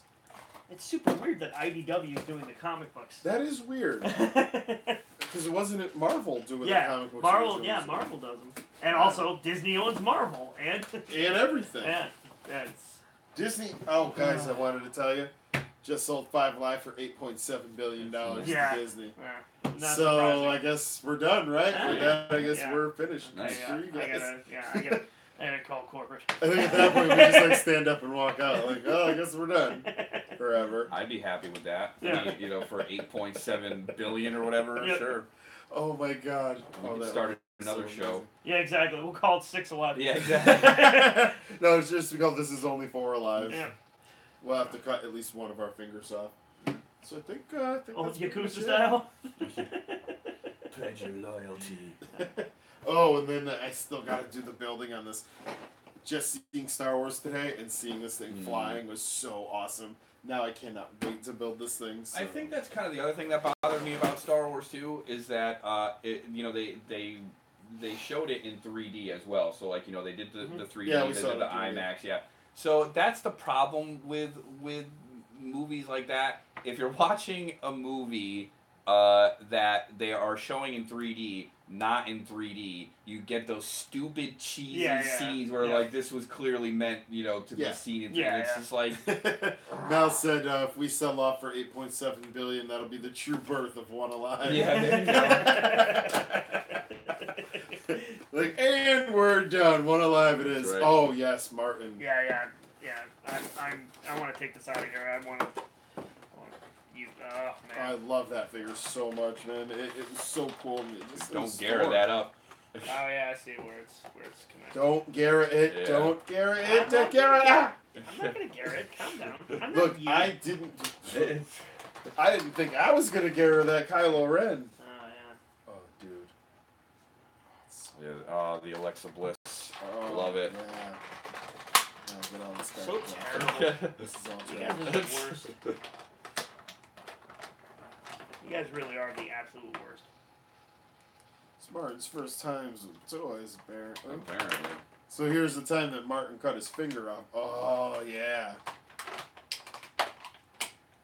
it's super weird that IDW is doing the comic books. That is weird because it wasn't Marvel doing the yeah, comic books. Marvel. originally, Yeah, so- Marvel does them, and also Disney owns Marvel, and and everything. yeah, that's Disney. Oh, guys, I wanted to tell you, just sold 5Alive for $8.7 billion Yeah. to Disney. not So surprising. I guess we're done, right? Yeah. We're done. I guess Yeah. we're finished. Nice. Screw you guys. I gotta call corporate. I think at that point we just like stand up and walk out. Like, oh, I guess we're done forever. I'd be happy with that. Yeah. I mean, for 8.7 billion or whatever, Yeah. sure. Oh my God. We Oh, could that start was another so show. Yeah, exactly. We'll call it 611. Yeah, exactly. No, it's just because this is only 4 alive. Yeah. We'll have to cut at least one of our fingers off. So I think that's pretty much Yakuza it. style. Pledge your loyalty. Oh, and then I still got to do the building on this. Just seeing Star Wars today and seeing this thing flying was so awesome. Now I cannot wait to build this thing. So. I think that's kind of the other thing that bothered me about Star Wars too is that they showed it in 3D as well. So like they did the 3D, Yeah, we they saw did the it in 3D. IMAX, yeah. So that's the problem with movies like that. If you're watching a movie that they are showing in 3D, not in 3D, you get those stupid cheesy scenes where like this was clearly meant, to be seen in 3D. Yeah, It's just like Mel said if we sell off for $8.7 billion, that'll be the true birth of One Alive. Yeah, there you go. Like, and we're done. One Alive it is. Right. Oh yes, Martin. Yeah. I want to take this out of here. I want to. Oh I man. love that figure so much, man. It was so cool. Don't Garrett that up. Oh yeah, I see where it's connected. Don't Garrett it. Yeah. Don't Garrett I'm it. not Garrett. I'm not gonna Garrett. Calm down. I'm Look, not you. I didn't think I was gonna Garrett that Kylo Ren. Oh yeah. Oh, dude. Yeah, the Alexa Bliss. Oh, Love it. Yeah. Oh, get all this So back. terrible. This is all You guys terrible. are the worst. You guys really are the absolute worst. It's Martin's first times with toys, apparently. Apparently. So here's the time that Martin cut his finger off. Oh, yeah.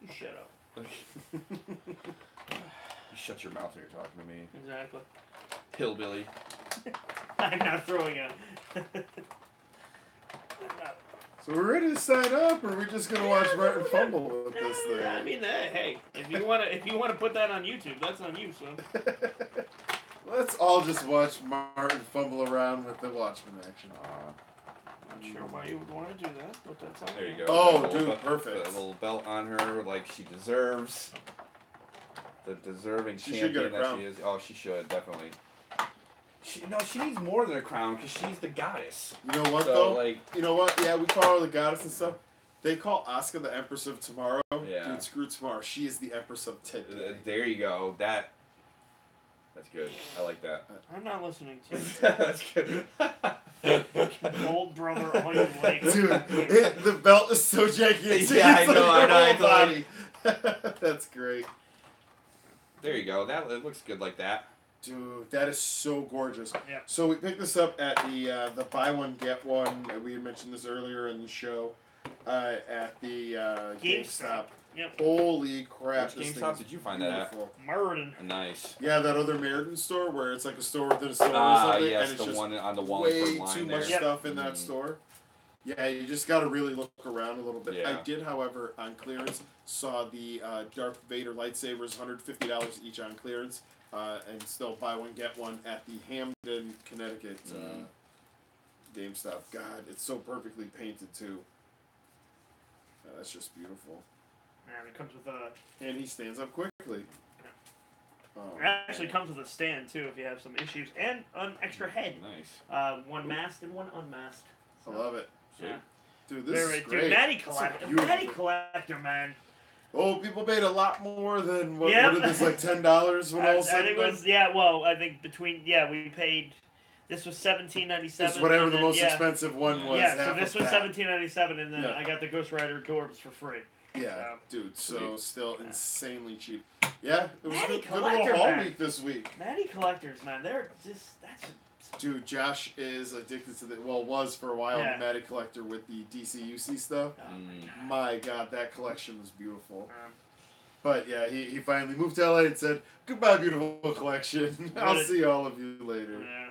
You shut up. You shut your mouth when you're talking to me. Exactly. Hillbilly. I'm not throwing a. So we're ready to sign up, or are we just gonna watch Martin fumble with this thing? I mean, hey, if you wanna put that on YouTube, that's on you. So Let's all just watch Martin fumble around with the Watchmen action. not sure why you would want to do that, but that's all. There you go. Oh, Got a dude, little perfect. A little belt on her like she deserves. The deserving She should get a champion that crown. she is. Oh, she should, definitely. She needs more than a crown because she's the goddess. You know what So, though? like, You know what? Yeah, we call her the goddess and stuff. They call Asuka the Empress of Tomorrow. Yeah. Dude, screw tomorrow. She is the Empress of today. there you go. That's good. I like that. I'm not listening to you. That's good. Old brother, all you like. Dude, the belt is so gigantic. Yeah, It's I know, like I her know, whole body. That's great. There you go. It looks good like that. Dude, that is so gorgeous. Yeah. So we picked this up at the buy one get one. We had mentioned this earlier in the show. At the GameStop. Yep. Holy crap! Which this GameStop thing did you find that at? beautiful. Merlin. Nice. Yeah, that other Meriden store where it's like a store within a store or something, Yes, and it's the just one on the way Wallingford line too there. much Yep. stuff in that store. Yeah, you just got to really look around a little bit. Yeah. I did, however, on clearance, saw the Darth Vader lightsabers, $150 each on clearance, and still buy one get one at the Hamden, Connecticut GameStop. God, it's so perfectly painted too. That's just beautiful. And it comes with a. And he stands up quickly. Oh, It actually comes with a stand too if you have some issues, and an extra head. Nice. One masked and one unmasked. I love it. Yeah. Dude, this is great. Dude, Matty This is Collector. beautiful. Matty Collector, man. Oh, people paid a lot more than what Yep. did this like $10 when all I said think and it done? was I think we paid. This was $17.97. It's whatever the most yeah. expensive one was. Yeah, so half this of was that. $17.97, and then Yeah. I got the Ghost Rider Gorbs for free. Yeah, dude, so Sweet. still insanely cheap. Yeah, it was a Matty good little Collector, haul man. week this week. Matty Collectors, man, they're just Dude, Josh is addicted to was for a while, Yeah. the Matty Collector with the DCUC stuff. My God, that collection was beautiful. But yeah, he finally moved to LA and said, "Goodbye, beautiful collection. I'll see all of you later." Yeah.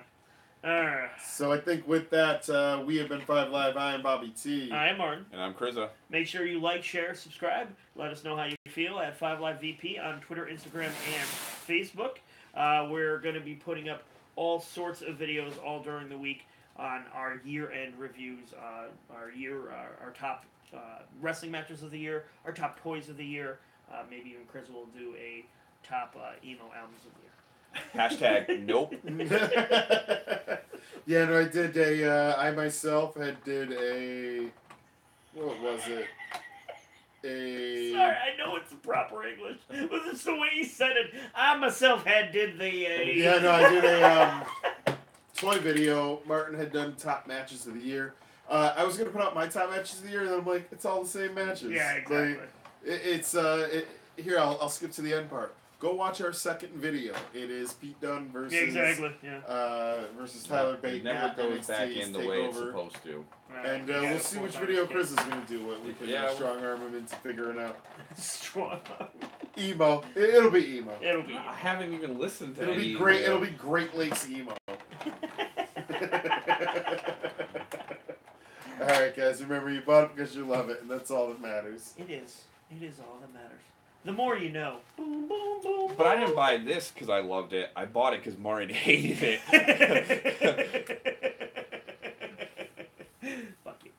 So I think with that, we have been 5Alive. I am Bobby T. I'm Martin. And I'm Krizza. Make sure you like, share, subscribe. Let us know how you feel at 5AliveVP on Twitter, Instagram, and Facebook. We're going to be putting up all sorts of videos all during the week on our year-end reviews, our top wrestling matches of the year, our top toys of the year. Maybe even Chris will do a top emo albums of the year. Hashtag nope. Yeah, no, I did I myself did a, what was it? Sorry, I know it's the proper English, but it's the way he said it. I myself did the. Yeah, no, I did a toy video. Martin had done top matches of the year. I was gonna put out my top matches of the year, and then I'm like, it's all the same matches. Yeah, exactly. Like, here, I'll skip to the end part. Go watch our second video. It is Pete Dunne versus versus Tyler Bate. It never at goes back NXT's in the way it's takeover. supposed to. And we'll see which video Chris is going to do. What we can strong arm him into figuring out. Strong. Emo. It'll be emo. It'll be. I haven't even listened to It'll any be great. emo. It'll be Great Lakes emo. All right, guys. Remember, you bought it because you love it, and that's all that matters. It is. It is all that matters. The more you know. Boom, boom, boom. But I didn't buy this because I loved it. I bought it because Martin hated it. Fuck you.